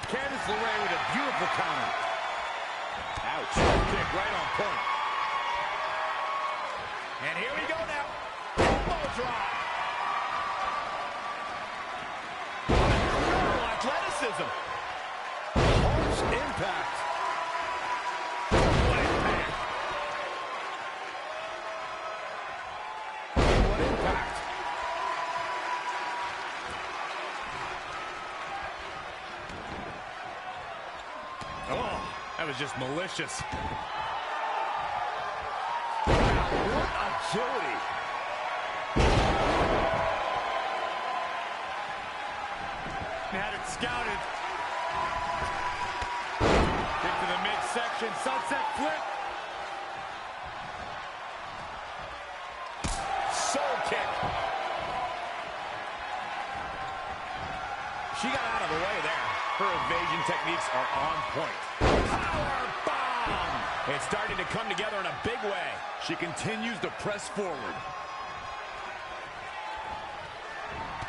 Candice LeRae with a beautiful counter. Ouch. Kick right on point. And here we go now. Elbow drop. Incredible athleticism. Harsh impact. Oh, that was just malicious. Wow, what agility. Had it scouted. Kick to the midsection, sunset flip. Soul kick. She got out of the way there. Her evasion techniques are on point. Power bomb! It's starting to come together in a big way. She continues to press forward.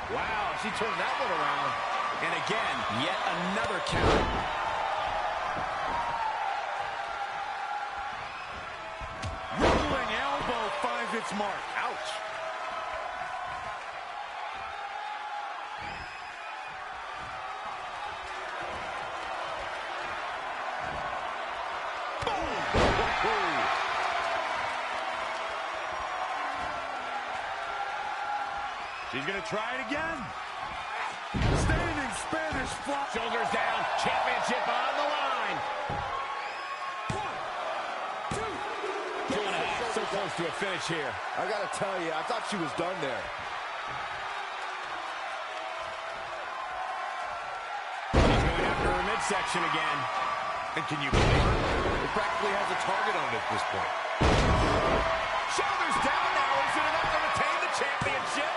Wow, she turned that one around. And again, yet another counter. Rolling elbow finds its mark. Ouch. She's going to try it again. Standing Spanish fly. Shoulders down. Championship on the line. 1, 2. 2.5. So close to a finish here. I gotta tell you, I thought she was done there. She's going after her midsection again. And can you believe her? It practically has a target on it at this point. Shoulders down now. Is it enough to retain the championship?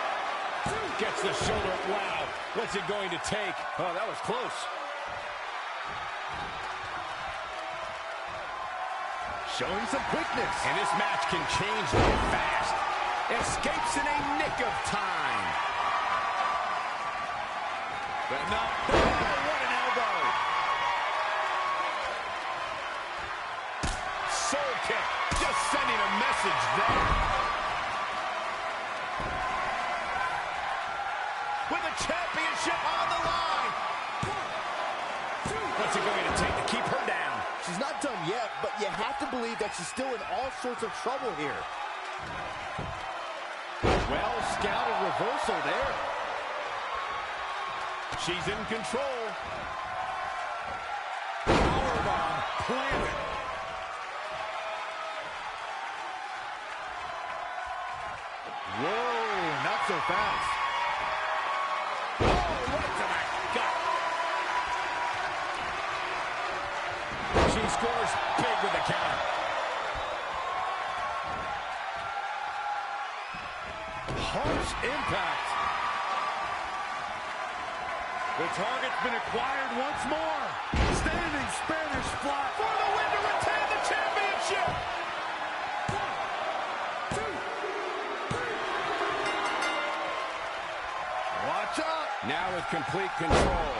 Gets the shoulder. Wow. What's it going to take? Oh, that was close. Showing some quickness. And this match can change real fast. Escapes in a nick of time. But no. Oh, what an elbow. Soul kick. Just sending a message there. With the championship on the line. What's it going to take to keep her down? She's not done yet, but you have to believe that she's still in all sorts of trouble here. Well scouted reversal there. She's in control. Powerbomb planted. Whoa, not so fast. Oh, right to the gut. She scores big with the counter. Harsh impact. The target's been acquired once more. Standing Spanish fly for the win to retain the championship. 1, 2, 3. Watch out. Now with complete control.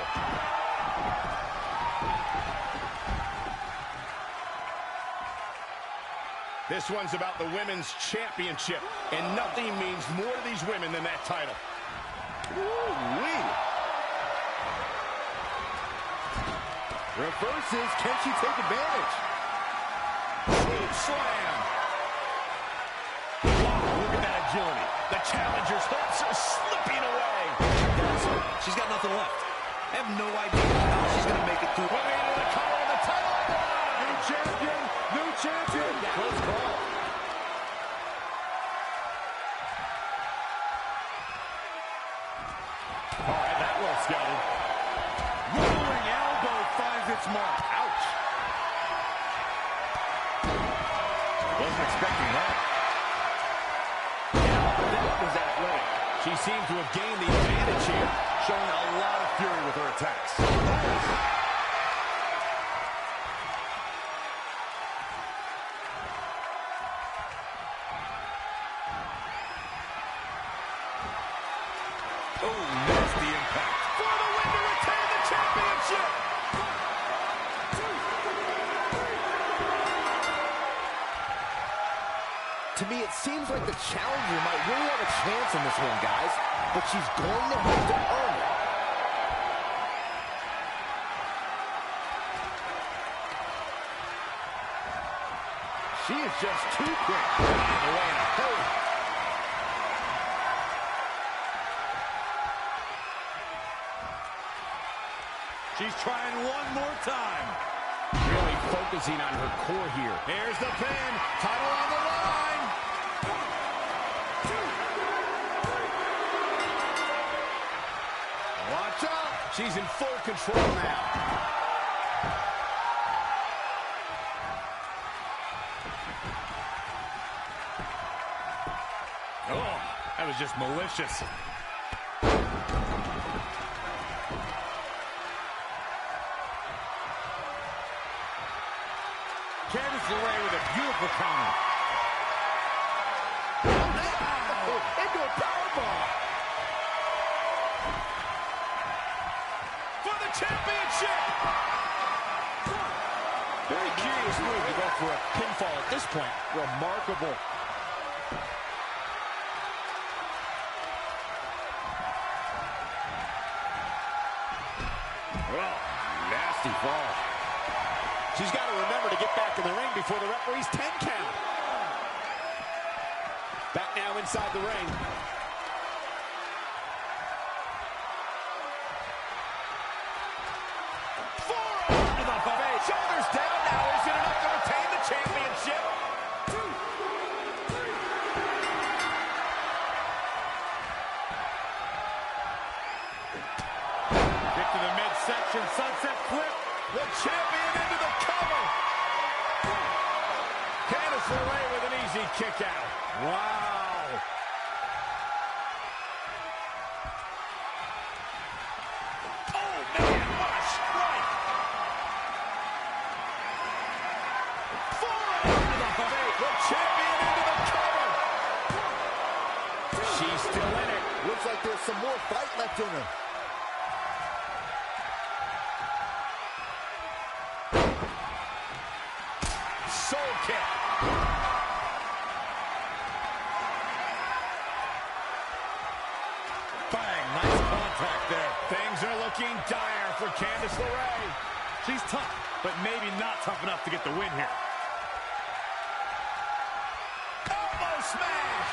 This one's about the women's championship, and nothing means more to these women than that title. Woo-wee. Reverses, can she take advantage? Huge slam. Wow, look at that agility. The challenger's hopes are slipping away. She's got nothing left. I have no idea how she's going to make it through. Way into the collar of the title. New champion, new champion. Close call. All right, that well scouted. Rolling elbow finds its mark. Ouch. Wasn't expecting that. That was athletic. She seemed to have gained the advantage here, showing a lot of fury with her attacks. Oh, nasty impact. For the win to retain the championship. 1, 2, 3. To me, it seems like the challenger might really have a chance in this one, guys. But she's going to have to earn it. She is just too quick. Getting away in a hurry. She's trying one more time. Really focusing on her core here. Here's the pin. Title on the line. 1, 2, 3. Watch out. She's in full control now. Oh, that was just malicious. Candice LeRae with a beautiful counter. Wow! Into a powerbomb. For the championship! Very curious move to go for a pinfall at this point. Remarkable. Oh, nasty fall. She's got to remember to get back in the ring before the referee's 10 count. Back now inside the ring. Forearm to the face. Shoulders down now. Is it enough to retain the championship? 2, 3. Get to the midsection. Sunset flip. The champion into the cover. Candice LeRae with an easy kick out. Wow. Oh, man, what a strike. Forearm to the face. The champion into the cover. She's still in it. Looks like there's some more fight left in her. Soul kick. Bang, nice contact there. Things are looking dire for Candice LeRae. She's tough, but maybe not tough enough to get the win here. Elbow smash!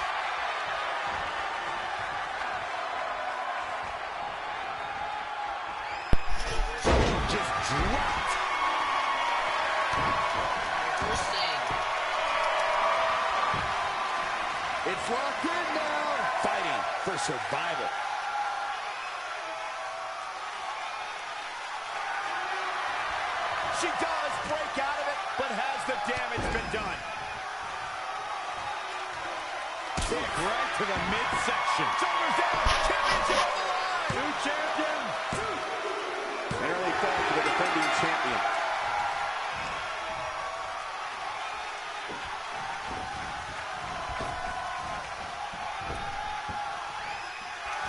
Just dropped. It's locked in now. Fighting for survival. She does break out of it, but has the damage been done? Kick right to the midsection. Shoulders down. Championship on the line. New champion. An early fall to the defending champion.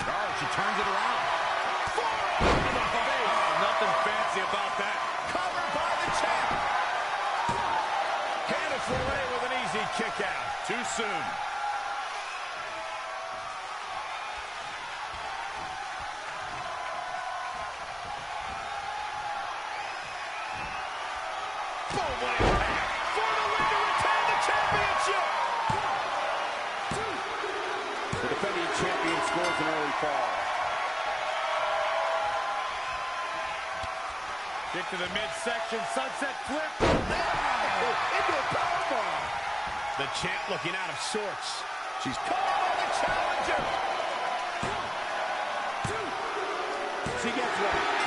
Oh, she turns it around. Forearm to the face. Oh, nothing fancy about that. Covered by the champ. Candice LeRae with an easy kick out. Too soon. Boom, what impact. For the win to retain the championship. The defending champion scores an early fall. Kick to the midsection, sunset flip. Into a powerbomb. The champ looking out of sorts. She's calling on the challenger. She gets one.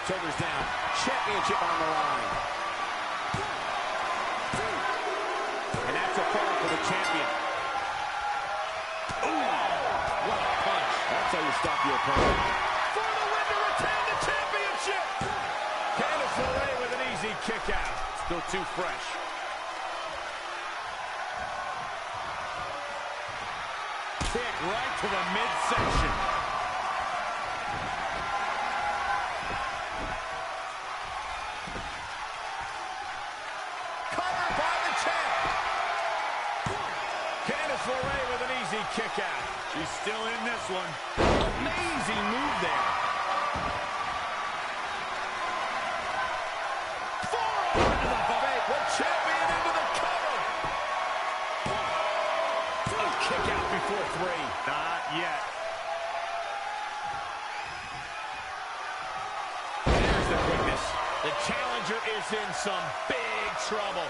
Shoulders down. Championship on the line. And that's a fall for the champion. Ooh, what a punch. That's how you stop your opponent. For the win to retain the championship. Candice LeRae with an easy kick out. Still too fresh. Kick right to the midsection. LeRae with an easy kick out. She's still in this one. Amazing move there. Forearm to the face. The champion into the cover. A kick out before three. Not yet. There's the quickness. The challenger is in some big trouble.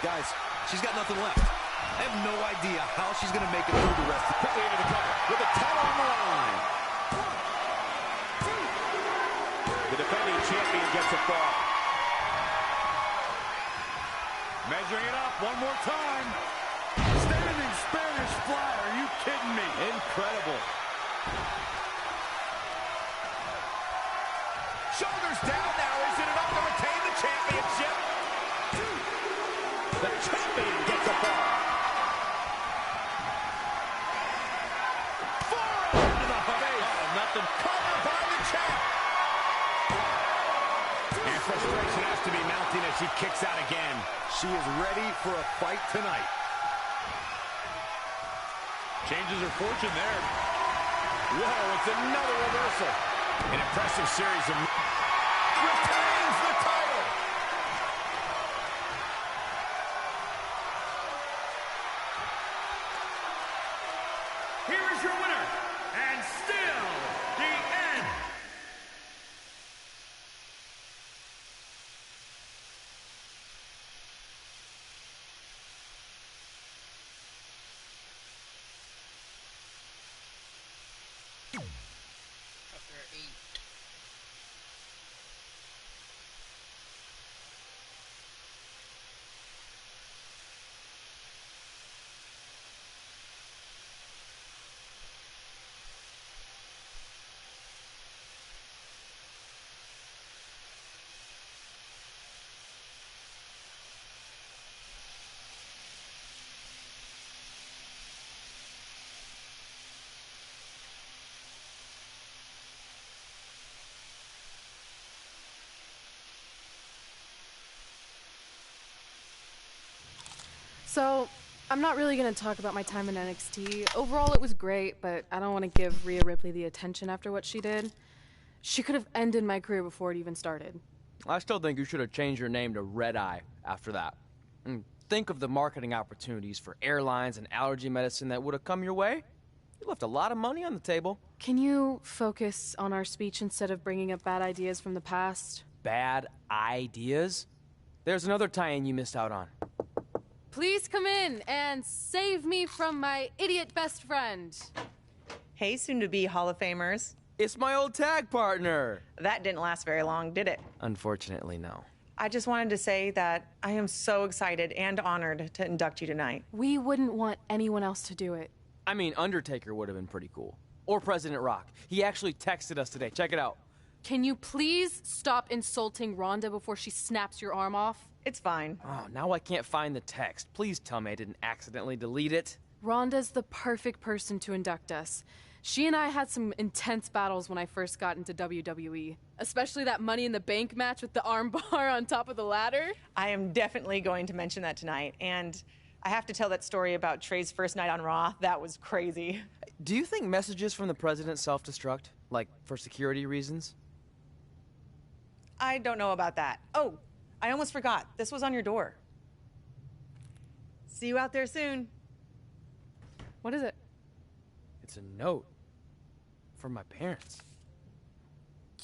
Guys, she's got nothing left. I have no idea how she's going to make it through the rest. Quickly into the cover with the title on the line. The defending champion gets a fall. Measuring it up one more time. Standing Spanish fly. Are you kidding me? Incredible. Shoulders down now. Is it enough to retain the championship? The champion gets a fall. Covered by the champ. And frustration has to be mounting as she kicks out again. She is ready for a fight tonight. Changes her fortune there. Whoa, it's another reversal. An impressive series of... Retains the title. Here is your winner, and still the end. So, I'm not really gonna talk about my time in NXT. Overall, it was great, but I don't want to give Rhea Ripley the attention after what she did. She could have ended my career before it even started. I still think you should have changed your name to Red Eye after that. And think of the marketing opportunities for airlines and allergy medicine that would have come your way. You left a lot of money on the table. Can you focus on our speech instead of bringing up bad ideas from the past? Bad ideas? There's another tie-in you missed out on. Please come in and save me from my idiot best friend. Hey, soon-to-be Hall of Famers. It's my old tag partner. That didn't last very long, did it? Unfortunately, no. I just wanted to say that I am so excited and honored to induct you tonight. We wouldn't want anyone else to do it. I mean, Undertaker would have been pretty cool. Or President Rock. He actually texted us today. Check it out. Can you please stop insulting Rhonda before she snaps your arm off? It's fine. Oh, now I can't find the text. Please tell me I didn't accidentally delete it. Rhonda's the perfect person to induct us. She and I had some intense battles when I first got into WWE. Especially that Money in the Bank match with the arm bar on top of the ladder. I am definitely going to mention that tonight. And I have to tell that story about Trey's first night on Raw. That was crazy. Do you think messages from the president self-destruct? Like, for security reasons? I don't know about that. Oh, I almost forgot. This was on your door. See you out there soon. What is it? It's a note. From my parents.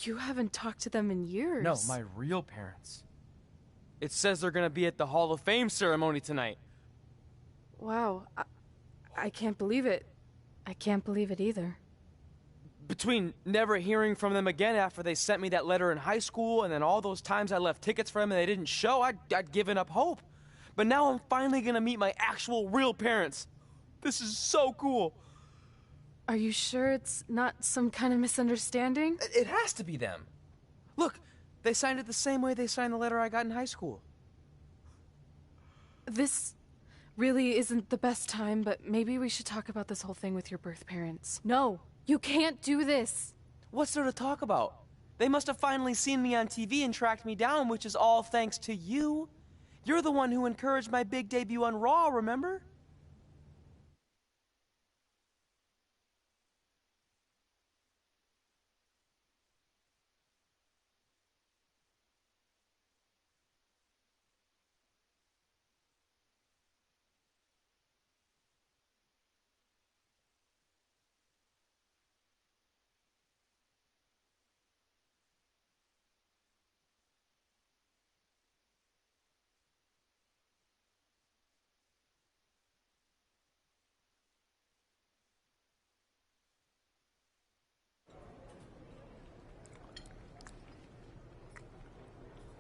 You haven't talked to them in years. No, my real parents. It says they're gonna be at the Hall of Fame ceremony tonight. Wow, I can't believe it. I can't believe it either. Between never hearing from them again after they sent me that letter in high school and then all those times I left tickets for them and they didn't show, I'd given up hope. But now I'm finally gonna meet my actual real parents. This is so cool. Are you sure it's not some kind of misunderstanding? It has to be them. Look, they signed it the same way they signed the letter I got in high school. This really isn't the best time, but maybe we should talk about this whole thing with your birth parents. No, you can't do this. What's there to talk about? They must have finally seen me on TV and tracked me down, which is all thanks to you. You're the one who encouraged my big debut on Raw, remember?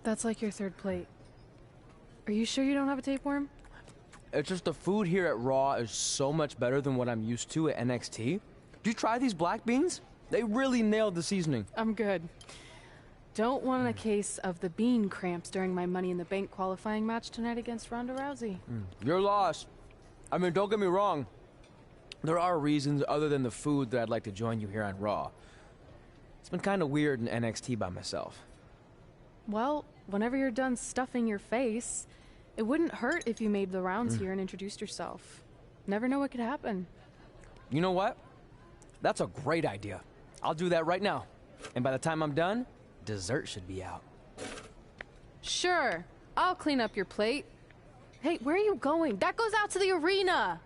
That's like your third plate. Are you sure you don't have a tapeworm? It's just the food here at Raw is so much better than what I'm used to at NXT. Did you try these black beans? They really nailed the seasoning. I'm good. Don't want a case of the bean cramps during my Money in the Bank qualifying match tonight against Ronda Rousey. Your loss. I mean, don't get me wrong. There are reasons other than the food that I'd like to join you here on Raw. It's been kind of weird in NXT by myself. Well, whenever you're done stuffing your face, it wouldn't hurt if you made the rounds here and introduced yourself. Never know what could happen. You know what? That's a great idea. I'll do that right now. And by the time I'm done, dessert should be out. Sure, I'll clean up your plate. Hey, where are you going? That goes out to the arena!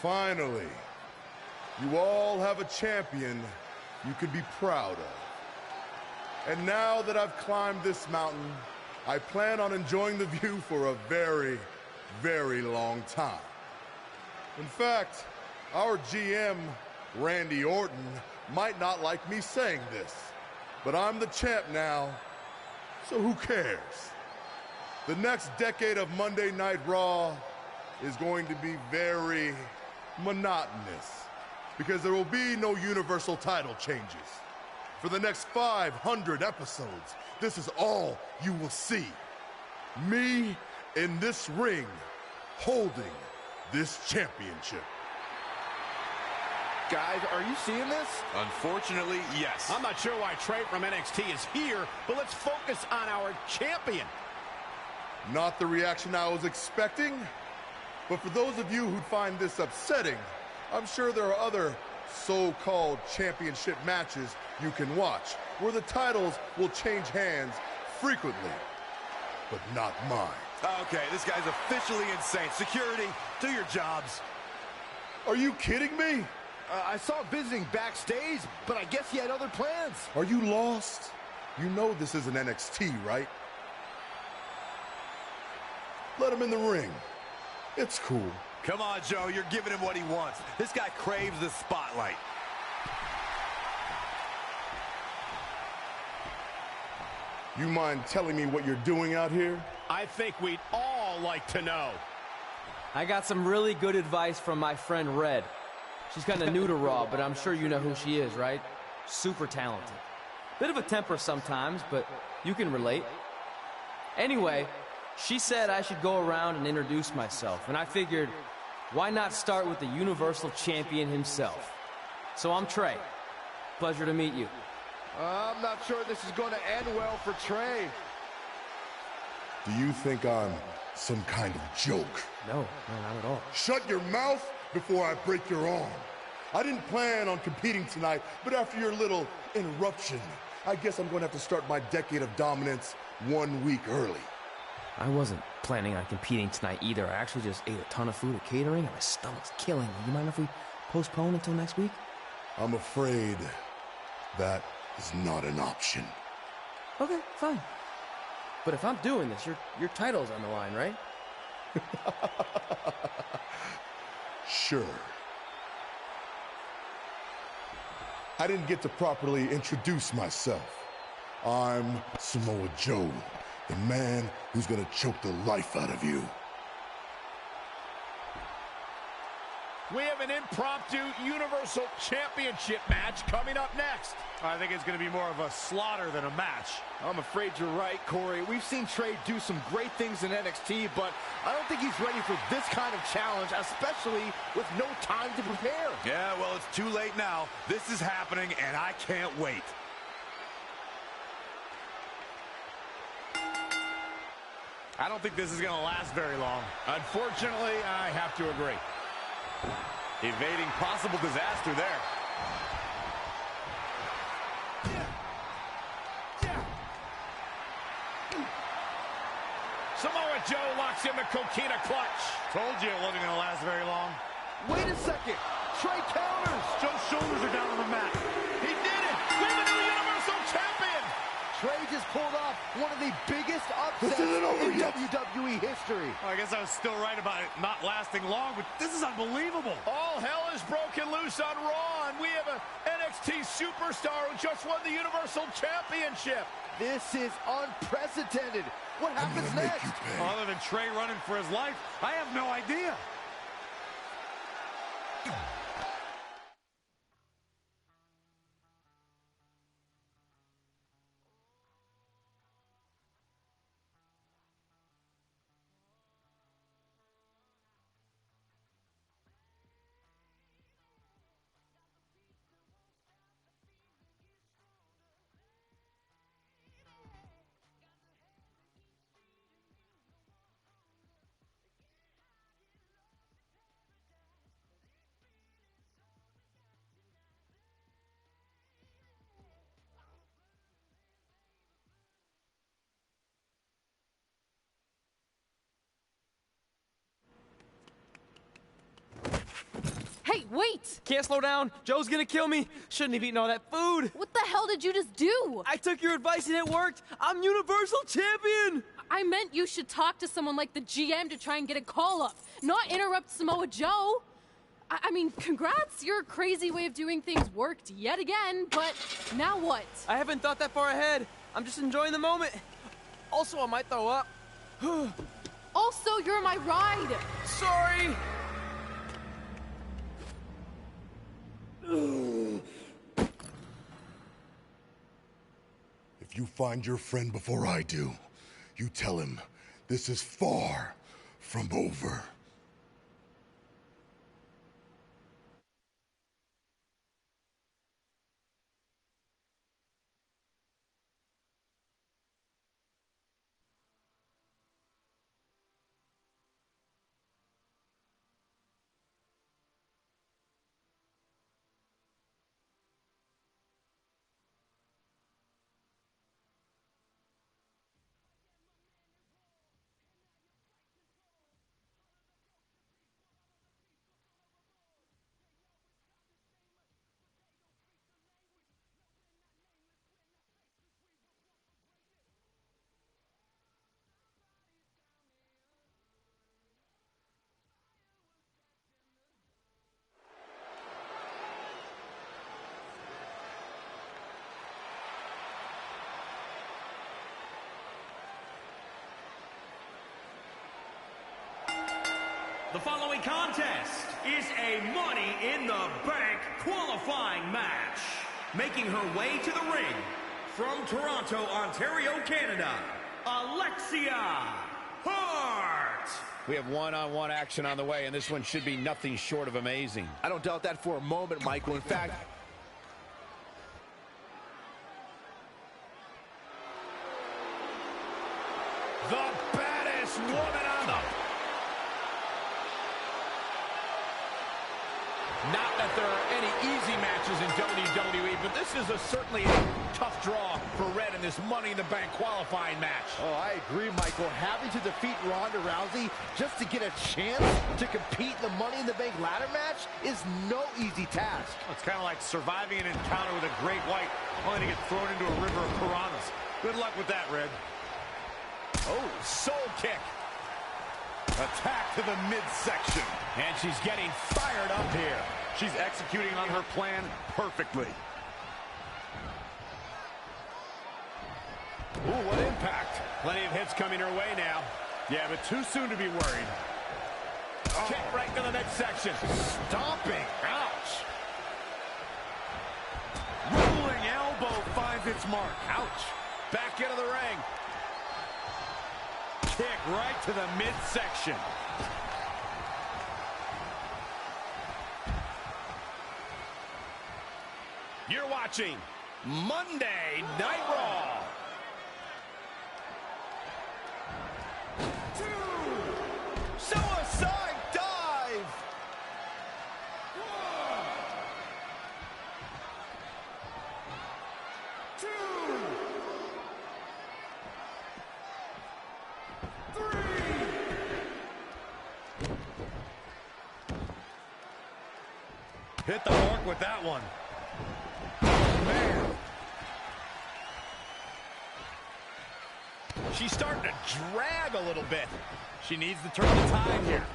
Finally, you all have a champion you can be proud of. And now that I've climbed this mountain, I plan on enjoying the view for a very, very long time. In fact, our GM, Randy Orton, might not like me saying this, but I'm the champ now, so who cares? The next decade of Monday Night Raw is going to be very monotonous because there will be no Universal title changes. For the next 500 episodes, this is all you will see. Me in this ring holding this championship. Guys, are you seeing this? Unfortunately, yes. I'm not sure why Trey from NXT is here, but let's focus on our champion. Not the reaction I was expecting, but for those of you who'd find this upsetting, I'm sure there are other so-called championship matches you can watch where the titles will change hands frequently, but not mine. Okay, this guy's officially insane. Security, do your jobs. Are you kidding me? I saw him visiting backstage, but I guess he had other plans. Are you lost? You know this isn't NXT, right? Let him in the ring. It's cool. Come on, Joe, you're giving him what he wants. This guy craves the spotlight. You mind telling me what you're doing out here? I think we'd all like to know. I got some really good advice from my friend Red. She's kind of new to Raw, but I'm sure you know who she is, right? Super talented. Bit of a temper sometimes, but you can relate. Anyway, she said I should go around and introduce myself, and I figured, why not start with the Universal Champion himself? So I'm Trey. Pleasure to meet you. I'm not sure this is going to end well for Trey. Do you think I'm some kind of joke? No, not at all. Shut your mouth before I break your arm. I didn't plan on competing tonight, but after your little interruption, I guess I'm going to have to start my decade of dominance 1 week early. I wasn't planning on competing tonight either. I actually just ate a ton of food at catering, and my stomach's killing me. You mind if we postpone until next week? I'm afraid that is not an option. Okay, fine. But if I'm doing this, your title's on the line, right? Sure. I didn't get to properly introduce myself. I'm Samoa Joe, the man who's gonna choke the life out of you. We have an impromptu Universal Championship match coming up next. I think it's going to be more of a slaughter than a match. I'm afraid you're right, Corey. We've seen Trey do some great things in NXT, but I don't think he's ready for this kind of challenge, especially with no time to prepare. Yeah, well, it's too late now. This is happening, and I can't wait. I don't think this is going to last very long. Unfortunately, I have to agree. Evading possible disaster there. Samoa Joe locks in the coquina clutch. Told you it wasn't going to last very long. Wait a second. Trey counters. Joe's shoulders are down on the mat. He did it. We have a new Universal Champion. Trey just pulled off one of the biggest upsets in WWE history. Well, I guess I was still right about it not lasting long, but this is unbelievable. All hell is broken loose on Raw, and we have an NXT superstar who just won the Universal Championship. This is unprecedented. What happens next? Other than Trey running for his life, I have no idea. Hey, wait! Can't slow down. Joe's gonna kill me. Shouldn't have eaten all that food. What the hell did you just do? I took your advice and it worked. I'm Universal Champion. I meant you should talk to someone like the GM to try and get a call up, not interrupt Samoa Joe. I mean, congrats. Your crazy way of doing things worked yet again, but now what? I haven't thought that far ahead. I'm just enjoying the moment. Also, I might throw up. Also, you're my ride. Sorry. If you find your friend before I do, you tell him this is far from over. The following contest is a Money in the Bank qualifying match. Making her way to the ring from Toronto, Ontario, Canada, Alexia Hart. We have one-on-one action on the way, and this one should be nothing short of amazing. I don't doubt that for a moment, Michael. In fact, The baddest woman on the... Not that there are any easy matches in WWE, but this is certainly a tough draw for Red in this Money in the Bank qualifying match. oh, I agree, Michael. Having to defeat Ronda Rousey just to get a chance to compete in the Money in the Bank ladder match is no easy task. It's kind of like surviving an encounter with a great white, only to get thrown into a river of piranhas. Good luck with that, Red. Oh, soul kick. Attack to the midsection. And she's getting fired up here. She's executing on her plan perfectly. Ooh, what impact. Plenty of hits coming her way now. Yeah, but too soon to be worried. Oh. Kick right to the midsection. Stomping. Ouch. Rolling elbow finds its mark. Ouch. Back into the ring. Kick right to the midsection. You're watching Monday Night Raw. 2. Suicide dive. 1. 2. 3. Hit the mark with that one. Man. She's starting to drag a little bit. She needs to turn the tide here.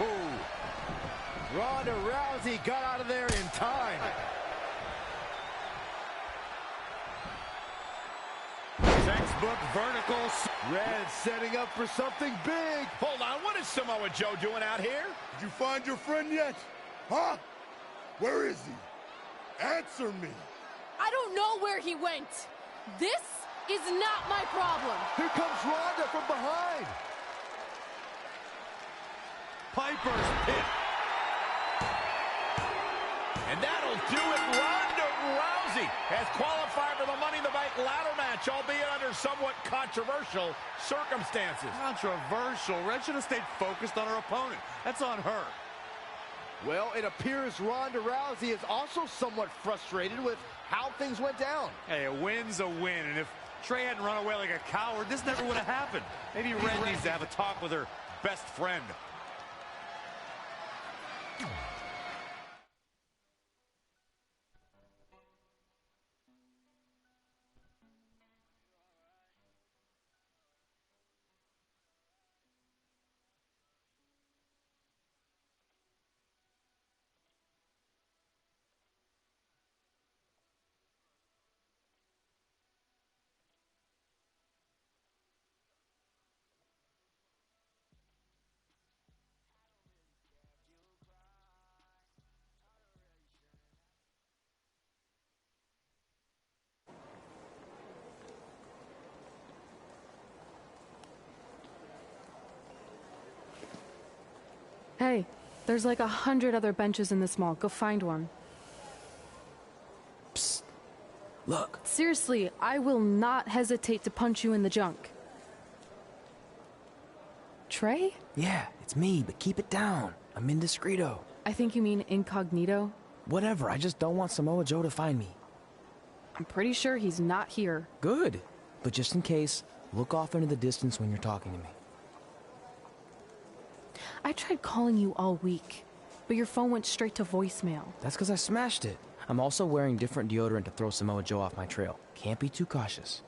Ooh. Ronda Rousey got out of there in time. Textbook vertical. Red setting up for something big. Hold on, what is Samoa Joe doing out here? Did you find your friend yet? Huh? Where is he? Answer me. I don't know where he went. This is not my problem. Here comes Ronda from behind. Piper's pit. And that'll do it. Ronda Rousey has qualified for the Money in the Bank ladder match, albeit under somewhat controversial circumstances. Controversial? Red should have stayed focused on her opponent. That's on her. Well, it appears Ronda Rousey is also somewhat frustrated with how things went down. Hey, a win's a win, and if Trey hadn't run away like a coward, this never would have happened. Maybe Red needs to have a talk with her best friend. Hey, there's like 100 other benches in this mall. Go find one. Psst. Look. Seriously, I will not hesitate to punch you in the junk. Trey? Yeah, it's me, but keep it down. I'm indiscreto. I think you mean incognito. Whatever, I just don't want Samoa Joe to find me. I'm pretty sure he's not here. Good. But just in case, look off into the distance when you're talking to me. I tried calling you all week, but your phone went straight to voicemail. That's because I smashed it. I'm also wearing different deodorant to throw Samoa Joe off my trail. Can't be too cautious.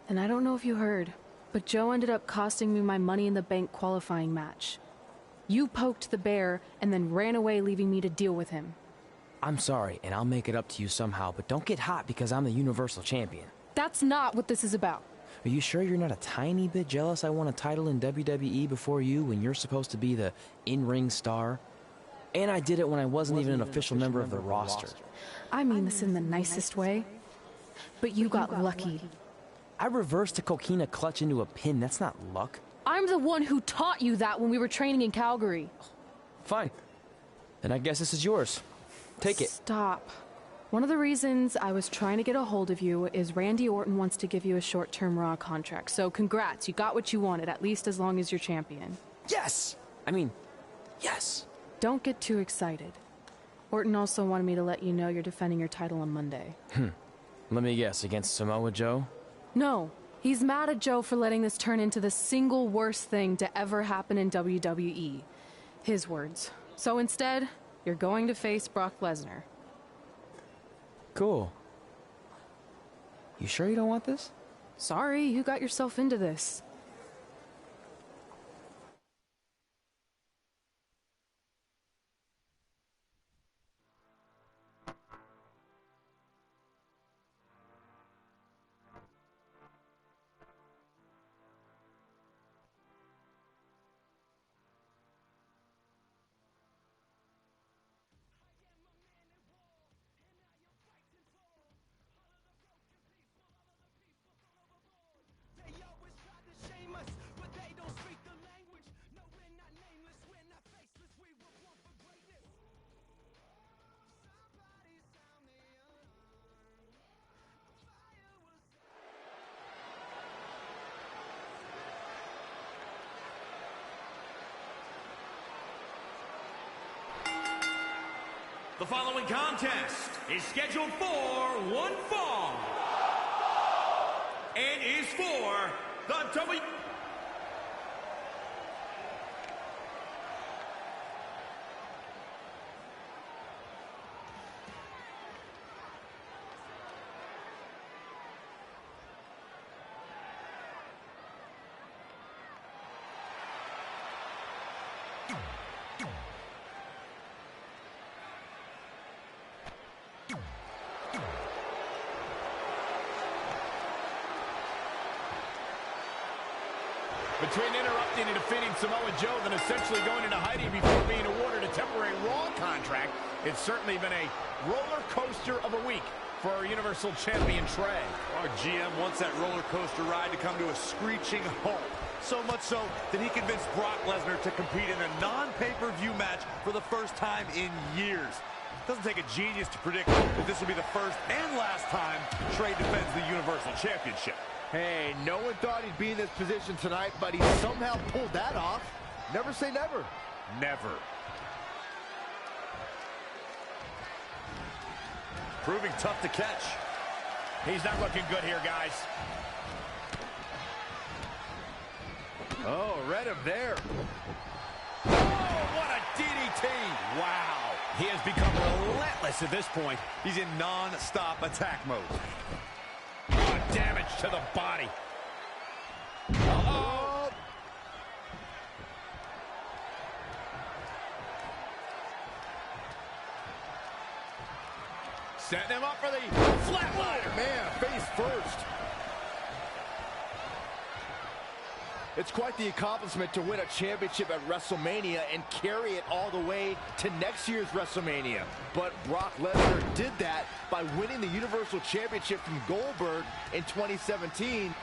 And I don't know if you heard, but Joe ended up costing me my Money in the Bank qualifying match. You poked the bear and then ran away, leaving me to deal with him. I'm sorry, and I'll make it up to you somehow, but don't get hot because I'm the Universal Champion. That's not what this is about. Are you sure you're not a tiny bit jealous I won a title in WWE before you when you're supposed to be the in-ring star? And I did it when I wasn't even an official member of the roster. I mean this in the nicest way, but you got lucky. I reversed a coquina clutch into a pin. That's not luck. I'm the one who taught you that when we were training in Calgary. Fine. Then I guess this is yours. Take it. Stop. One of the reasons I was trying to get a hold of you is Randy Orton wants to give you a short-term Raw contract. So congrats, you got what you wanted, at least as long as you're champion. Yes! I mean, yes. Don't get too excited. Orton also wanted me to let you know you're defending your title on Monday. Let me guess, against Samoa Joe? No. He's mad at Joe for letting this turn into the single worst thing to ever happen in WWE. His words. So instead, you're going to face Brock Lesnar. Cool. You sure you don't want this? Sorry, you got yourself into this. The following contest is scheduled for one fall and is for the Between interrupting and defeating Samoa Joe, then essentially going into hiding before being awarded a temporary Raw contract, it's certainly been a roller coaster of a week for our Universal Champion Trey. Our GM wants that roller coaster ride to come to a screeching halt. So much so that he convinced Brock Lesnar to compete in a non-pay-per-view match for the first time in years. It doesn't take a genius to predict that this will be the first and last time Trey defends the Universal Championship. Hey, no one thought he'd be in this position tonight, but he somehow pulled that off. Never say never. Never. Proving tough to catch. He's not looking good here, guys. Oh, read him there. Oh, what a DDT. Wow. He has become relentless at this point. He's in non-stop attack mode. Oh, damage to the body. Uh-oh. Setting him up for the flatliner. Oh, man, face first. It's quite the accomplishment to win a championship at WrestleMania and carry it all the way to next year's WrestleMania. But Brock Lesnar did that by winning the Universal Championship from Goldberg in 2017.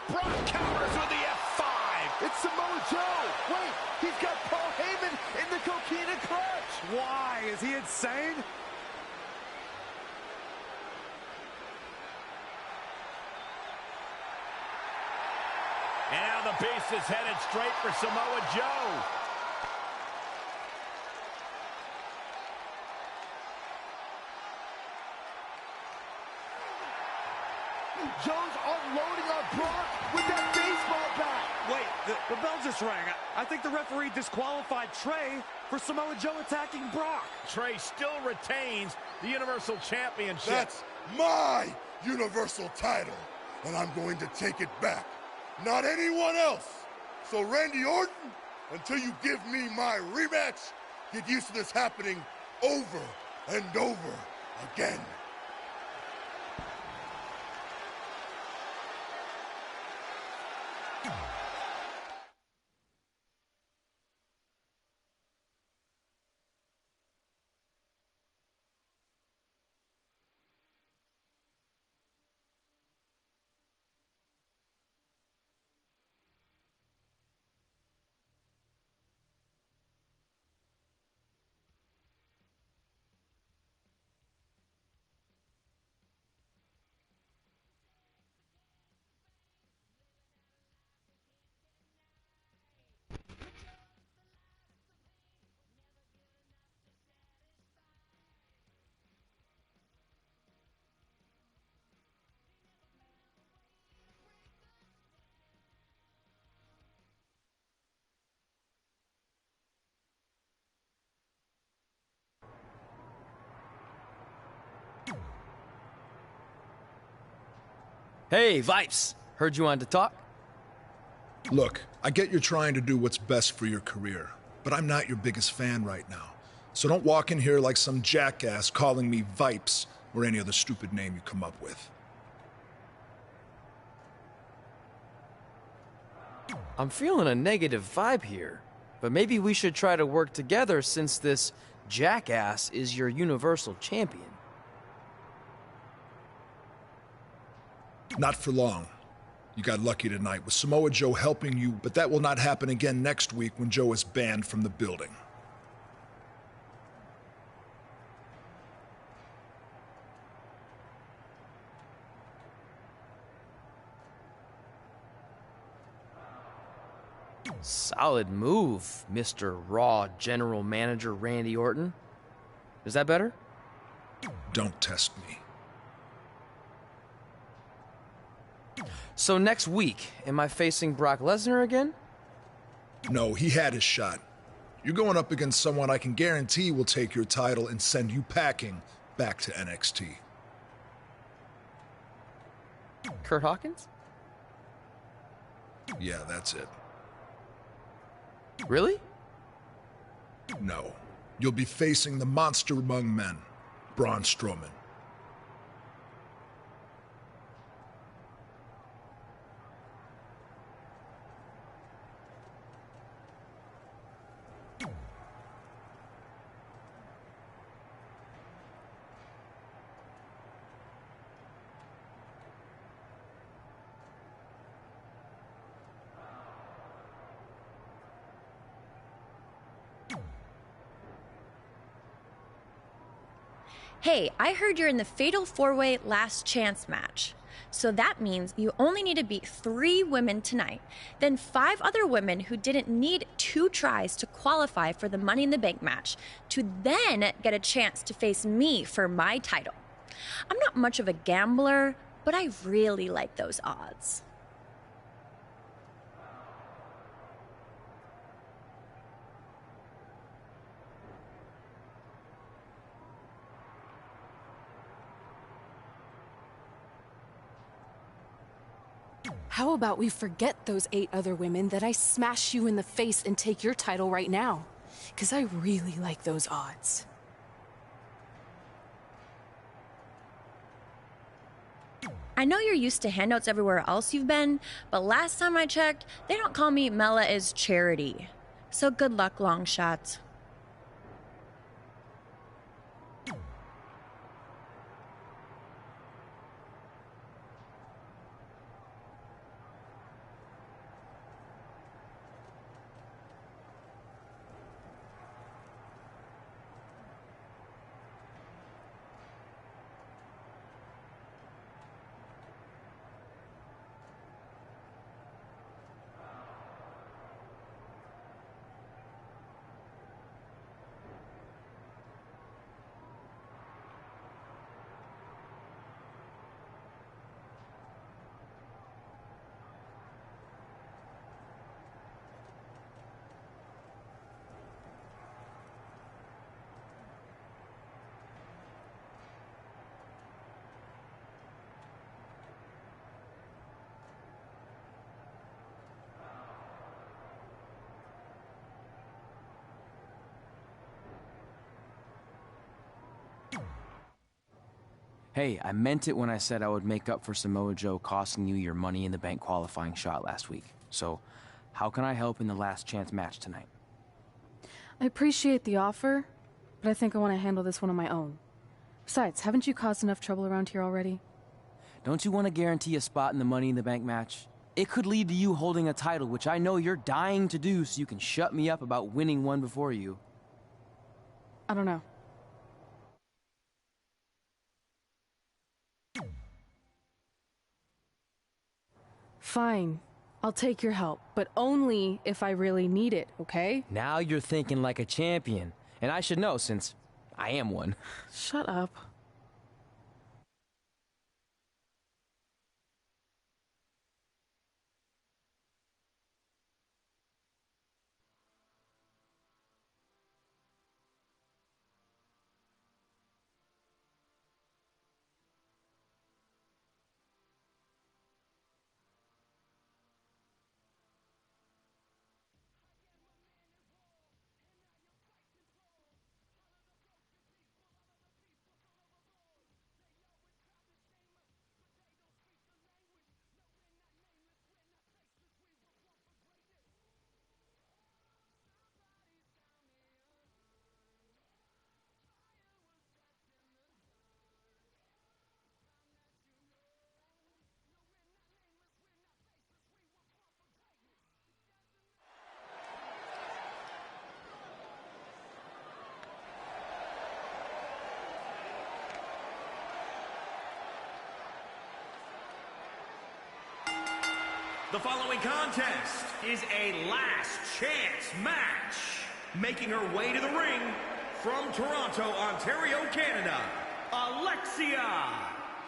Brock counters with the F5. It's Samoa Joe. Wait, he's got Paul Heyman in the Coquina clutch. Why? Is he insane? And now the beast is headed straight for Samoa Joe. Joe's unloading on Brock with that baseball bat. Wait, the bell just rang. I think the referee disqualified Trey for Samoa Joe attacking Brock. Trey still retains the Universal Championship. That's my Universal title, and I'm going to take it back. Not anyone else. So Randy Orton, until you give me my rematch, get used to this happening over and over again. Hey, Vipes. Heard you wanted to talk? Look, I get you're trying to do what's best for your career, but I'm not your biggest fan right now. So don't walk in here like some jackass calling me Vipes or any other stupid name you come up with. I'm feeling a negative vibe here, but maybe we should try to work together since this jackass is your Universal Champion. Not for long. You got lucky tonight with Samoa Joe helping you, but that will not happen again next week when Joe is banned from the building. Solid move, Mr. Raw General Manager Randy Orton. Is that better? Don't test me. So next week, am I facing Brock Lesnar again? No, he had his shot. You're going up against someone I can guarantee will take your title and send you packing back to NXT. Kurt Hawkins? Yeah, that's it. Really? No. You'll be facing the monster among men, Braun Strowman. Hey, I heard you're in the Fatal 4-Way Last Chance match. So that means you only need to beat 3 women tonight, then 5 other women who didn't need 2 tries to qualify for the Money in the Bank match to then get a chance to face me for my title. I'm not much of a gambler, but I really like those odds. How about we forget those 8 other women that I smash you in the face and take your title right now? 'Cause I really like those odds. I know you're used to handouts everywhere else you've been, but last time I checked, they don't call me Mela is Charity. So good luck, long shots. Hey, I meant it when I said I would make up for Samoa Joe costing you your Money in the Bank qualifying shot last week. So, how can I help in the last chance match tonight? I appreciate the offer, but I think I want to handle this one on my own. Besides, haven't you caused enough trouble around here already? Don't you want to guarantee a spot in the Money in the Bank match? It could lead to you holding a title, which I know you're dying to do so you can shut me up about winning one before you. I don't know. Fine. I'll take your help, but only if I really need it, okay? Now you're thinking like a champion, and I should know since I am one. Shut up. The following contest is a last chance match. Making her way to the ring from Toronto, Ontario, Canada, Alexia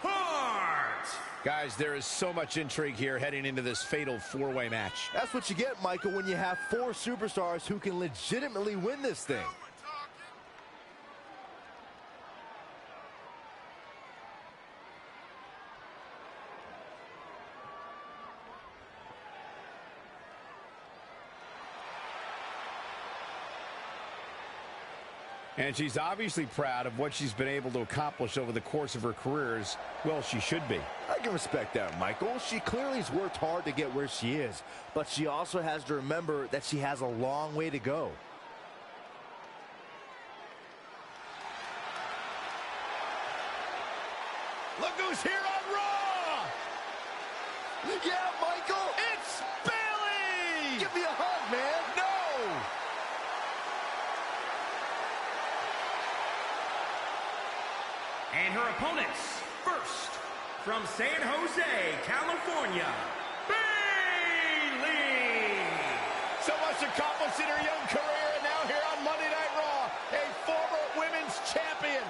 Hart. Guys, there is so much intrigue here heading into this fatal four-way match. That's what you get, Michael, when you have 4 superstars who can legitimately win this thing. And she's obviously proud of what she's been able to accomplish over the course of her career, as well she should be. I can respect that, Michael. She clearly has worked hard to get where she is, but she also has to remember that she has a long way to go. Look who's here on Raw! Yeah, Michael! It's Bayley! Give me a hug, man! No! And her opponents, first, from San Jose, California, Bayley! So much accomplished in her young career, and now here on Monday Night Raw, a former women's champion.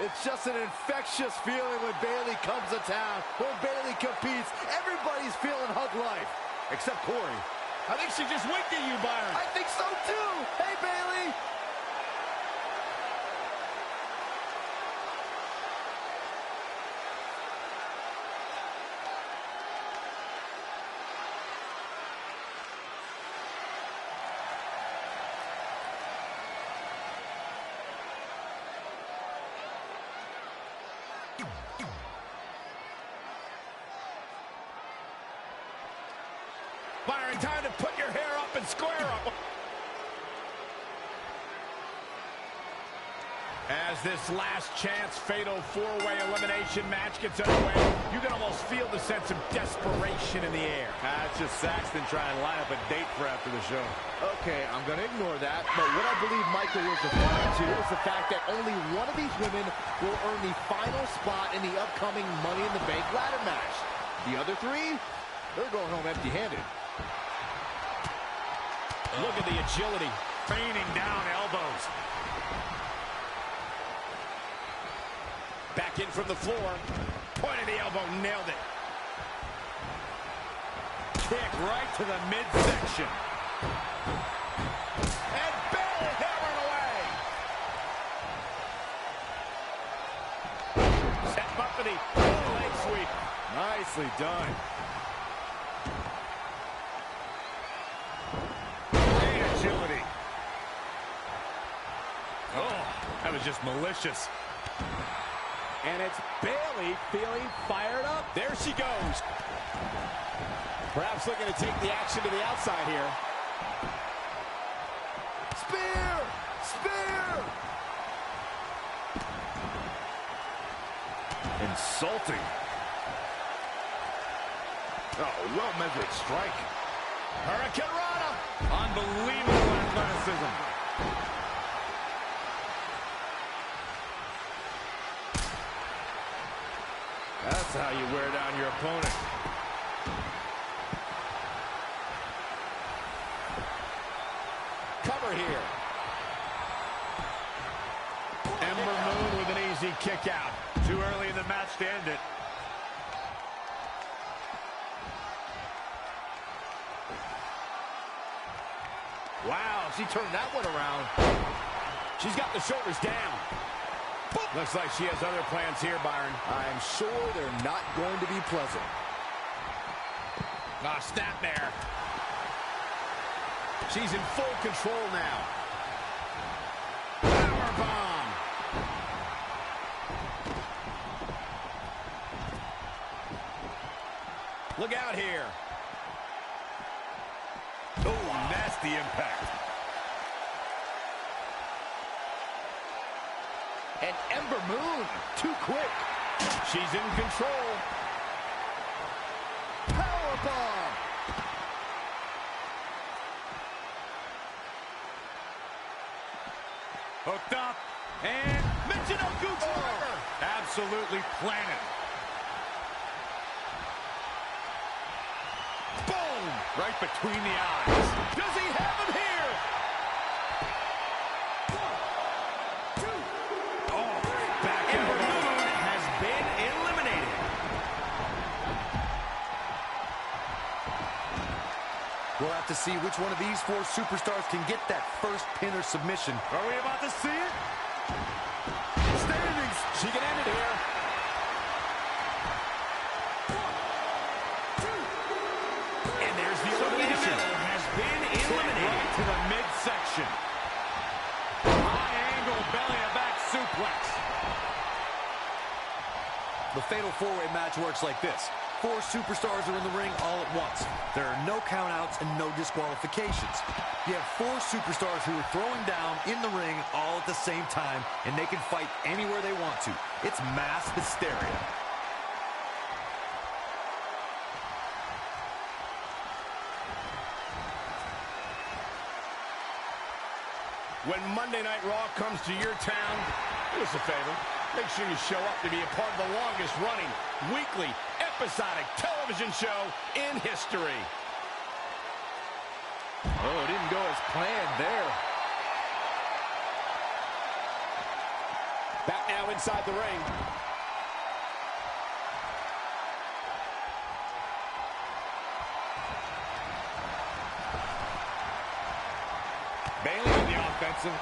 It's just an infectious feeling when Bayley comes to town. When Bayley competes, everybody's feeling hug life. Except Corey. I think she just winked at you, Byron. I think so too. Hey, Bayley. Byron, time to put your hair up and square up. As this last chance fatal four-way elimination match gets underway, you can almost feel the sense of desperation in the air. That's just Saxton trying to line up a date for after the show. Okay, I'm going to ignore that, but what I believe Michael was referring to is the fact that only one of these women will earn the final spot in the upcoming Money in the Bank ladder match. The other 3, they're going home empty-handed. Look at the agility. Feigning down elbows. Back in from the floor. Point of the elbow, nailed it. Kick right to the midsection. And Bayley hammering Nicely done. Great agility. Oh, that was just malicious. And it's Bayley feeling fired up. There she goes. Perhaps looking to take the action to the outside here. Spear! Spear! Insulting. Oh, well-measured strike. Hurricane Rana. Unbelievable athleticism. That's how you wear down your opponent. Cover here. Ember Moon with an easy kick out. Too early in the match to end it. Wow, she turned that one around. She's got the shoulders down. Looks like she has other plans here, Byron. I'm sure they're not going to be pleasant. Ah, snap there. She's in full control now. Powerbomb. Look out here. Oh, nasty impact. And Ember Moon, too quick. She's in control. Powerbomb. Hooked up. And Michinoku driver. Absolutely planted. Boom! Right between the eyes. Does he have him here? We'll have to see which one of these four superstars can get that first pin or submission. Are we about to see it? Standings. She can end it here. And there's the elimination. Has been eliminated. Right to the midsection. High angle belly-to-back suplex. The Fatal 4-Way match works like this. 4 superstars are in the ring all at once. There are no countouts and no disqualifications. You have 4 superstars who are throwing down in the ring all at the same time, and they can fight anywhere they want to. It's mass hysteria. When Monday Night Raw comes to your town, do us a favor. Make sure you show up to be a part of the longest-running weekly episodic television show in history. Oh, it didn't go as planned there. Back now inside the ring. Bayley on the offensive.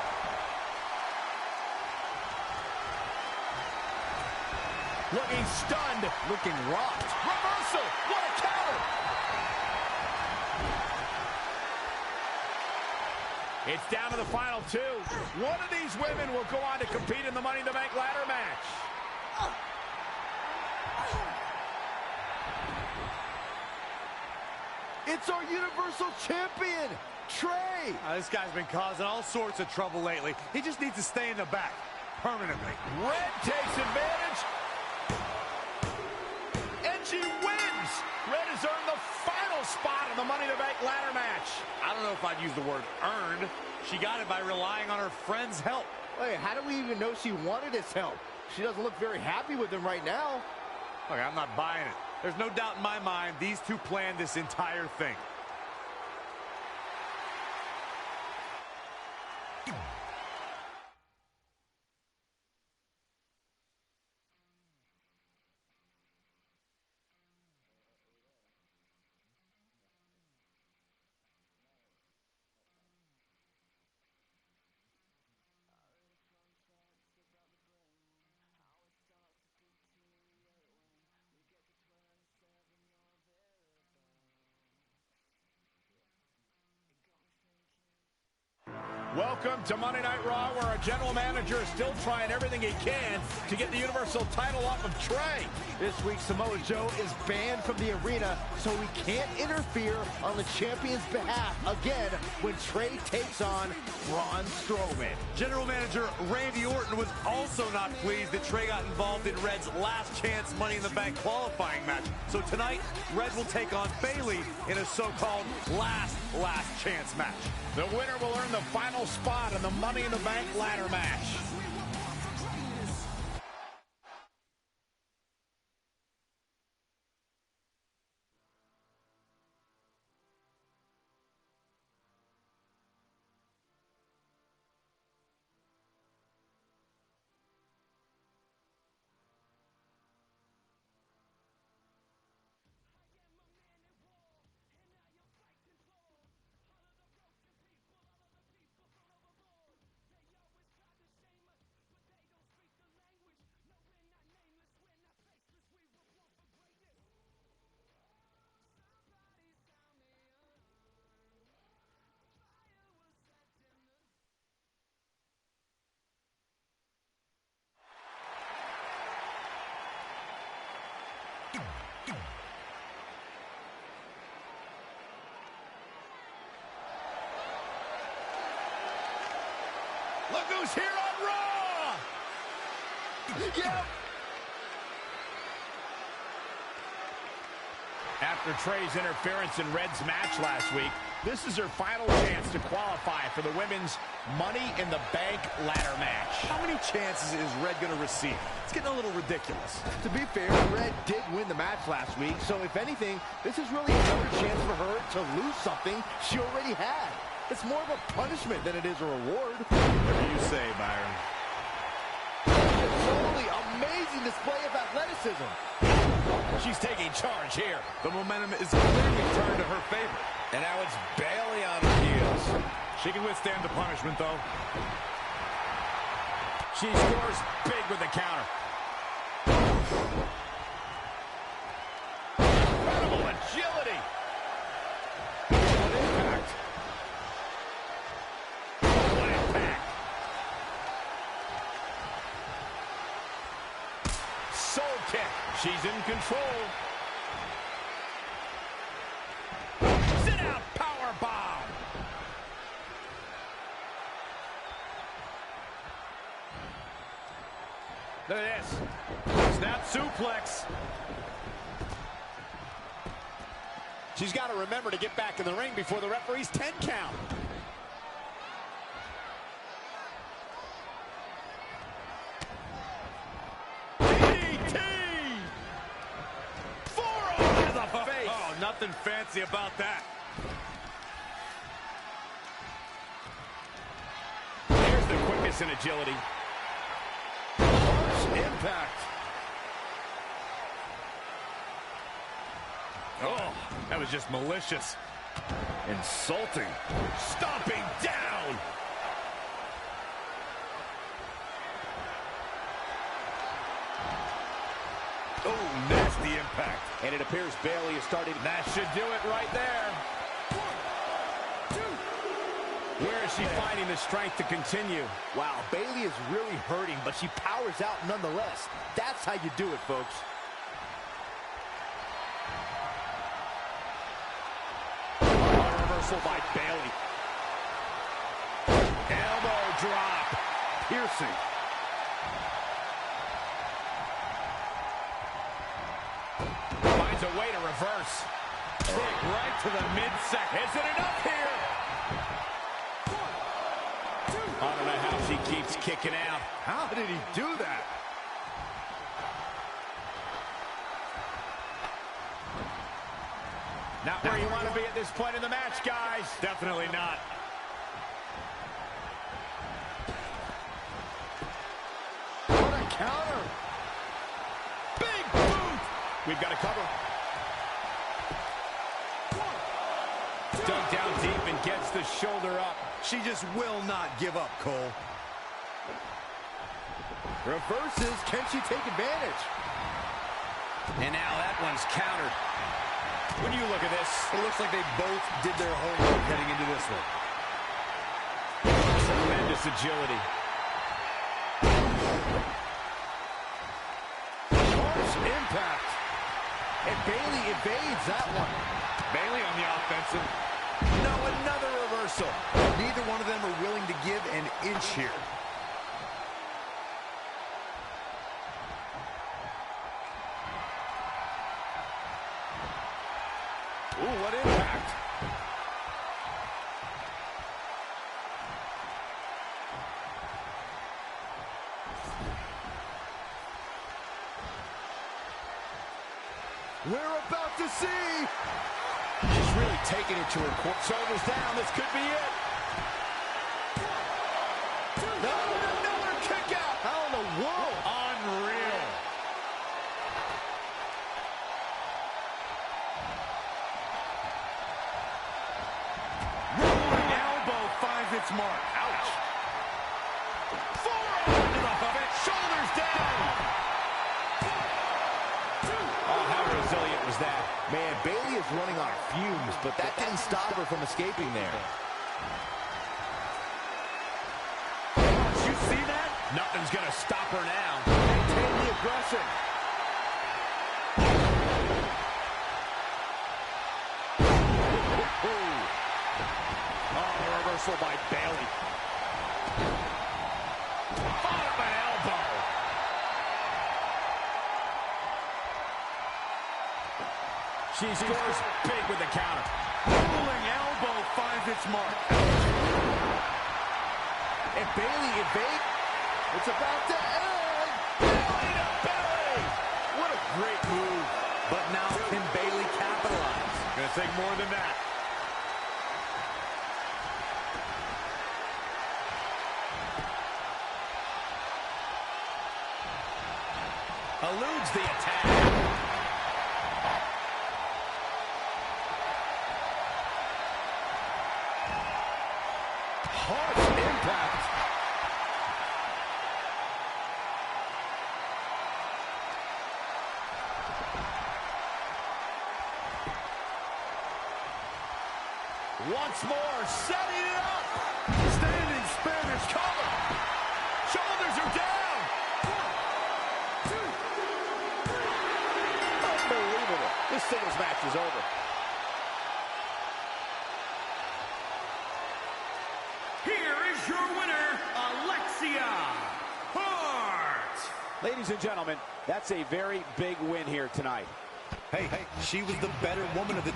Looking stunned, looking rocked. Reversal, what a counter! It's down to the final 2. One of these women will go on to compete in the Money in the Bank ladder match. It's our Universal Champion, Trey! This guy's been causing all sorts of trouble lately. He just needs to stay in the back, permanently. Red takes advantage. And she wins! Red has earned the final spot in the Money in the Bank ladder match. I don't know if I'd use the word earned. She got it by relying on her friend's help. Wait, how do we even know she wanted his help? She doesn't look very happy with him right now. Look, I'm not buying it. There's no doubt in my mind these two planned this entire thing. Welcome to Monday Night Raw, where our general manager is still trying everything he can to get the Universal title off of Trey. This week, Samoa Joe is banned from the arena, so he can't interfere on the champion's behalf again when Trey takes on Braun Strowman. General Manager Randy Orton was also not pleased that Trey got involved in Red's last chance Money in the Bank qualifying match. So tonight, Red will take on Bayley in a so-called last chance match. The winner will earn the final spot in the Money in the Bank ladder match. Look who's here on Raw! Yep! After Trey's interference in Red's match last week, this is her final chance to qualify for the women's Money in the Bank ladder match. How many chances is Red going to receive? It's getting a little ridiculous. To be fair, Red did win the match last week, so if anything, this is really another chance for her to lose something she already had. It's more of a punishment than it is a reward. Whatever you say, Byron. A totally amazing display of athleticism. She's taking charge here. The momentum is clearly turned to her favor. And now it's Bayley on her heels. She can withstand the punishment, though. She scores big with the counter. Incredible agility. What impact. What impact. Soul kick. She's in control. Sit out power bomb. Look at this. Snap suplex. She's got to remember to get back in the ring before the referee's 10 count. DDT! Forearm to the face. Oh, nothing fancy about that. Here's the quickness and agility. Impact. Oh, that was just malicious. Insulting. Stomping down. Oh, nasty impact. And it appears Bayley is starting. That should do it right there. 1, 2. Where is she finding the strength to continue? Wow, Bayley is really hurting, but she powers out nonetheless. That's how you do it, folks. Reversal by Bayley. Elbow drop. Piercing. Finds a way to reverse. Kick right to the midsection. Is it enough here? I don't know how she keeps kicking out. How did he do that? Not where you want to be at this point in the match, guys. Definitely not. What a counter. Big boot. We've got to cover. Dug down deep and gets the shoulder up. She just will not give up, Cole. Reverses. Can she take advantage? And now that one's countered. When you look at this, it looks like they both did their homework heading into this one. tremendous agility. Harsh impact. And Bayley evades that one. Bayley on the offensive. No, another reversal. Neither one of them are willing to give an inch here. Ooh, what impact. We're about to see. She's really taking it to her core. Shoulders down. This could be it. No, another kick out. How in the world? Unreal. Rolling elbow finds its mark. Ouch. Forearm to the hook. Shoulders down. Oh, how resilient was that? Man, Bayley is running on fumes, but that didn't stop her from escaping there. Did you see that? Nothing's going to stop her now. Maintain the aggression. Oh, the reversal by Bayley. Followed by an elbow. She scores big with the counter. Rolling elbow finds its mark. And Bayley evades. It's about to end. Belly to belly. What a great move. But now can Bayley capitalize? Gonna take more than that. Eludes the attack. Harsh impact. Once more, setting it up. Standing Spanish cover. Shoulders are down. 1, 2, 3. Unbelievable. This singles match is over. Here is your winner, Alexia Hart. Ladies and gentlemen, that's a very big win here tonight. Hey, she was the better woman of the...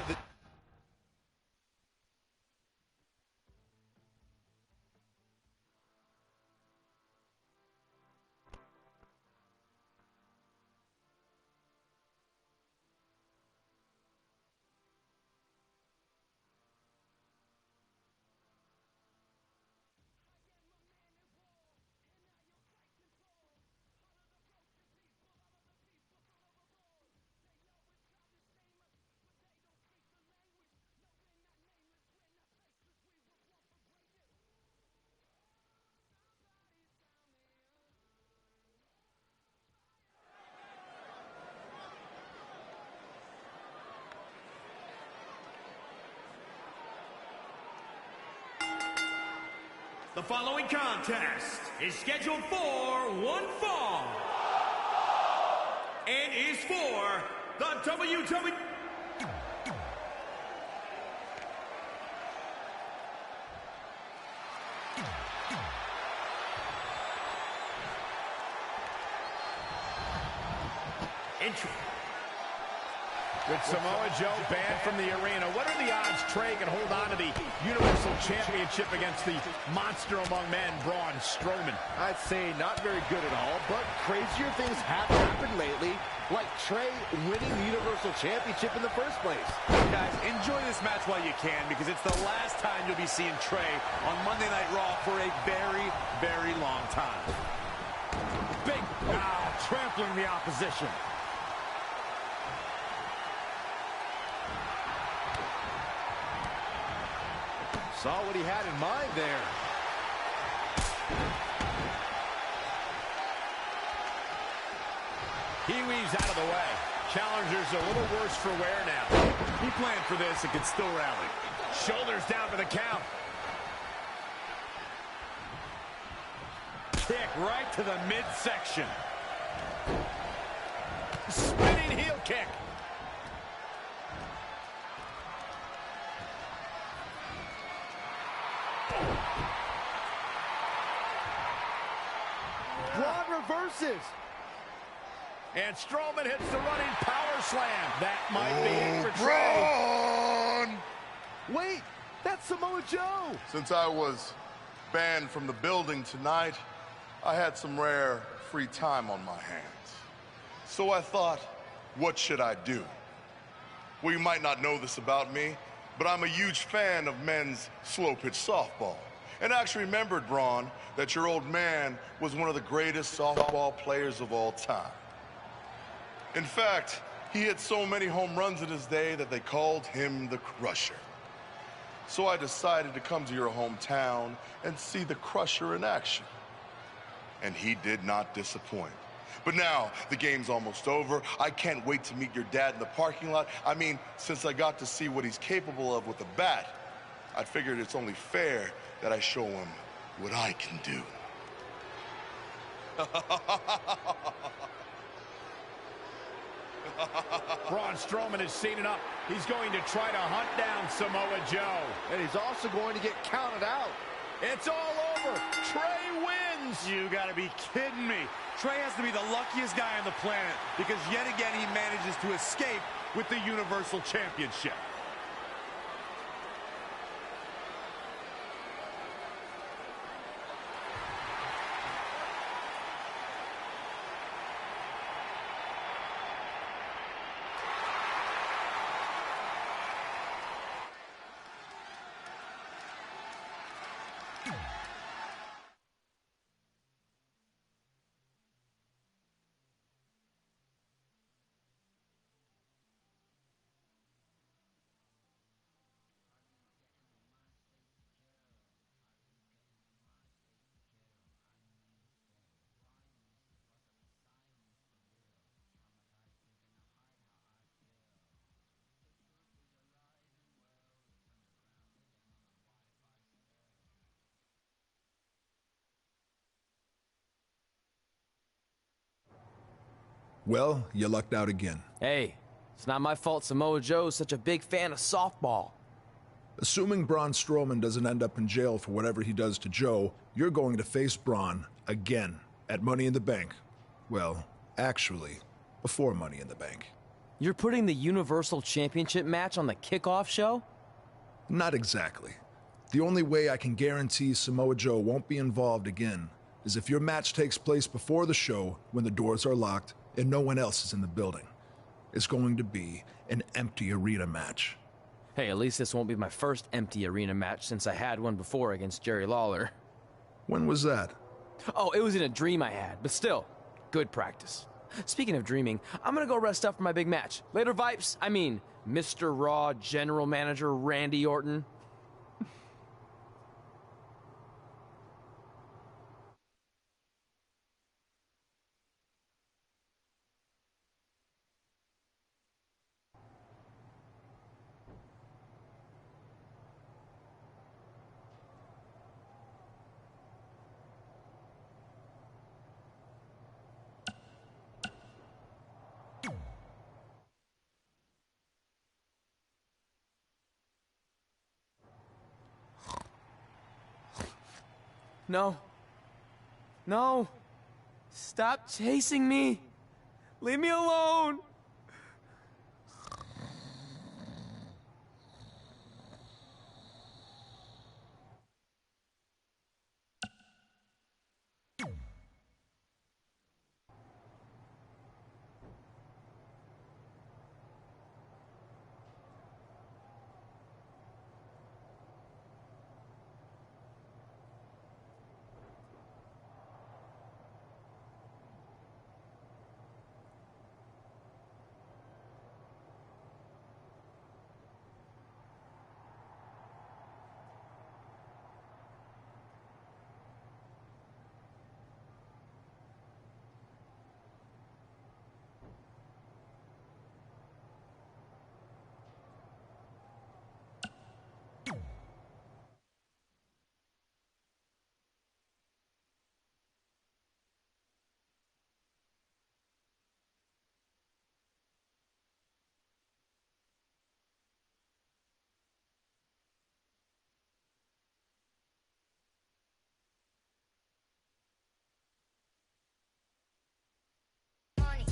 The following contest is scheduled for one fall and is for the WWE. Entry. With Samoa Joe banned from the arena, what are the odds Trey can hold on to the Universal Championship against the monster among men, Braun Strowman? I'd say not very good at all, but crazier things have happened lately, like Trey winning the Universal Championship in the first place. Guys, enjoy this match while you can, because it's the last time you'll be seeing Trey on Monday Night Raw for a very, very long time. Big, trampling the opposition. Saw what he had in mind there. He weaves out of the way. Challenger's a little worse for wear now. He planned for this and can still rally. Shoulders down for the count. kick right to the midsection. Spinning heel kick. Braun reverses. And Strowman hits the running power slam. That might be it for Braun! Wait, that's Samoa Joe. Since I was banned from the building tonight, I had some rare free time on my hands. So I thought, what should I do? Well, you might not know this about me, but I'm a huge fan of men's slow-pitch softball. And I actually remembered, Braun, that your old man was one of the greatest softball players of all time. In fact, he hit so many home runs in his day that they called him the Crusher. So I decided to come to your hometown and see the Crusher in action. And he did not disappoint. But now, the game's almost over. I can't wait to meet your dad in the parking lot. I mean, since I got to see what he's capable of with a bat, I figured it's only fair that I show him what I can do. Braun Strowman has seen it up. He's going to try to hunt down Samoa Joe. And he's also going to get counted out. It's all over. Trey wins. You gotta be kidding me. Trey has to be the luckiest guy on the planet because yet again he manages to escape with the Universal Championship. Well, you lucked out again. Hey, it's not my fault Samoa Joe's such a big fan of softball. Assuming Braun Strowman doesn't end up in jail for whatever he does to Joe, you're going to face Braun again at Money in the Bank. Well, actually, before Money in the Bank. You're putting the Universal Championship match on the kickoff show? Not exactly. The only way I can guarantee Samoa Joe won't be involved again is if your match takes place before the show when the doors are locked and no one else is in the building. It's going to be an empty arena match. Hey, at least this won't be my first empty arena match since I had one before against Jerry Lawler. When was that? Oh, it was in a dream I had, but still, good practice. Speaking of dreaming, I'm gonna go rest up for my big match. Later, Vipes. I mean, Mr. Raw General Manager Randy Orton. No. No. Stop chasing me. Leave me alone.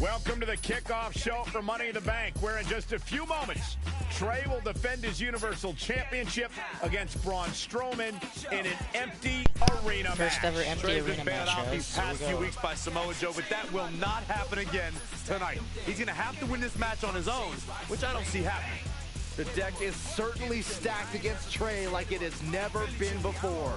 Welcome to the kickoff show for Money in the Bank, where in just a few moments, Trey will defend his Universal Championship against Braun Strowman in an empty arena match. First ever empty Trey's arena been match. baited out these past few weeks by Samoa Joe, but that will not happen again tonight. He's going to have to win this match on his own, which I don't see happening. The deck is certainly stacked against Trey like it has never been before.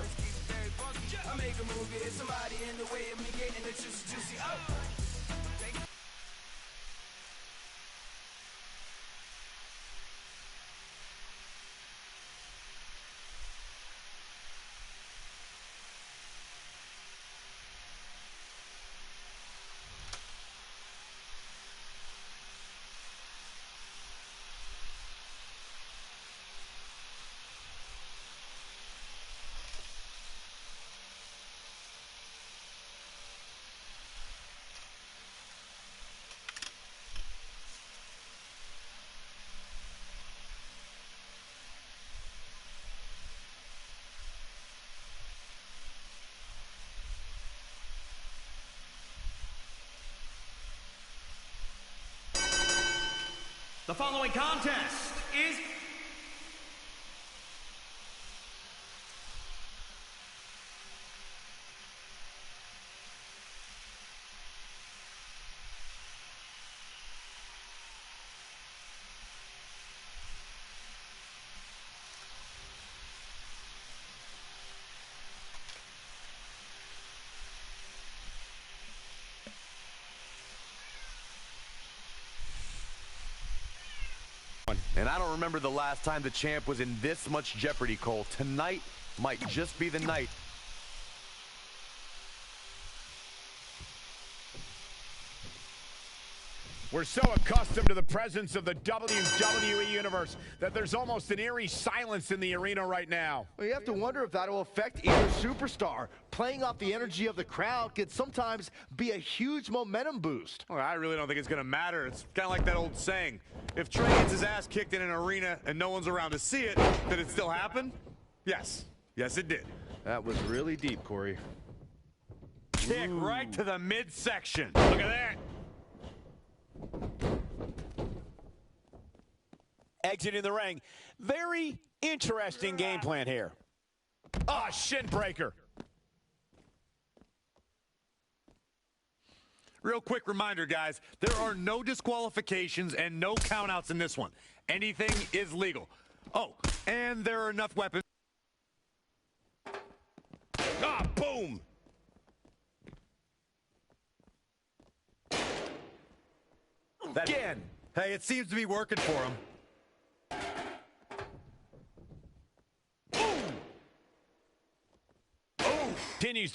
The following contest is And I don't remember the last time the champ was in this much jeopardy, Cole. Tonight might just be the night. We're so accustomed to the presence of the WWE Universe that there's almost an eerie silence in the arena right now. Well, you have to wonder if that will affect either superstar. Playing off the energy of the crowd could sometimes be a huge momentum boost. Well, I really don't think it's going to matter. It's kind of like that old saying. If Trey gets his ass kicked in an arena and no one's around to see it, did it still happen? Yes. Yes, it did. That was really deep, Corey. Kick right to the midsection. Look at that. Exiting the ring. Very interesting game plan here. Ah, shin breaker. Real quick reminder, guys, there are no disqualifications and no countouts in this one. Anything is legal. Oh, and there are enough weapons. Ah, boom. Again. Hey, it seems to be working for him. Continues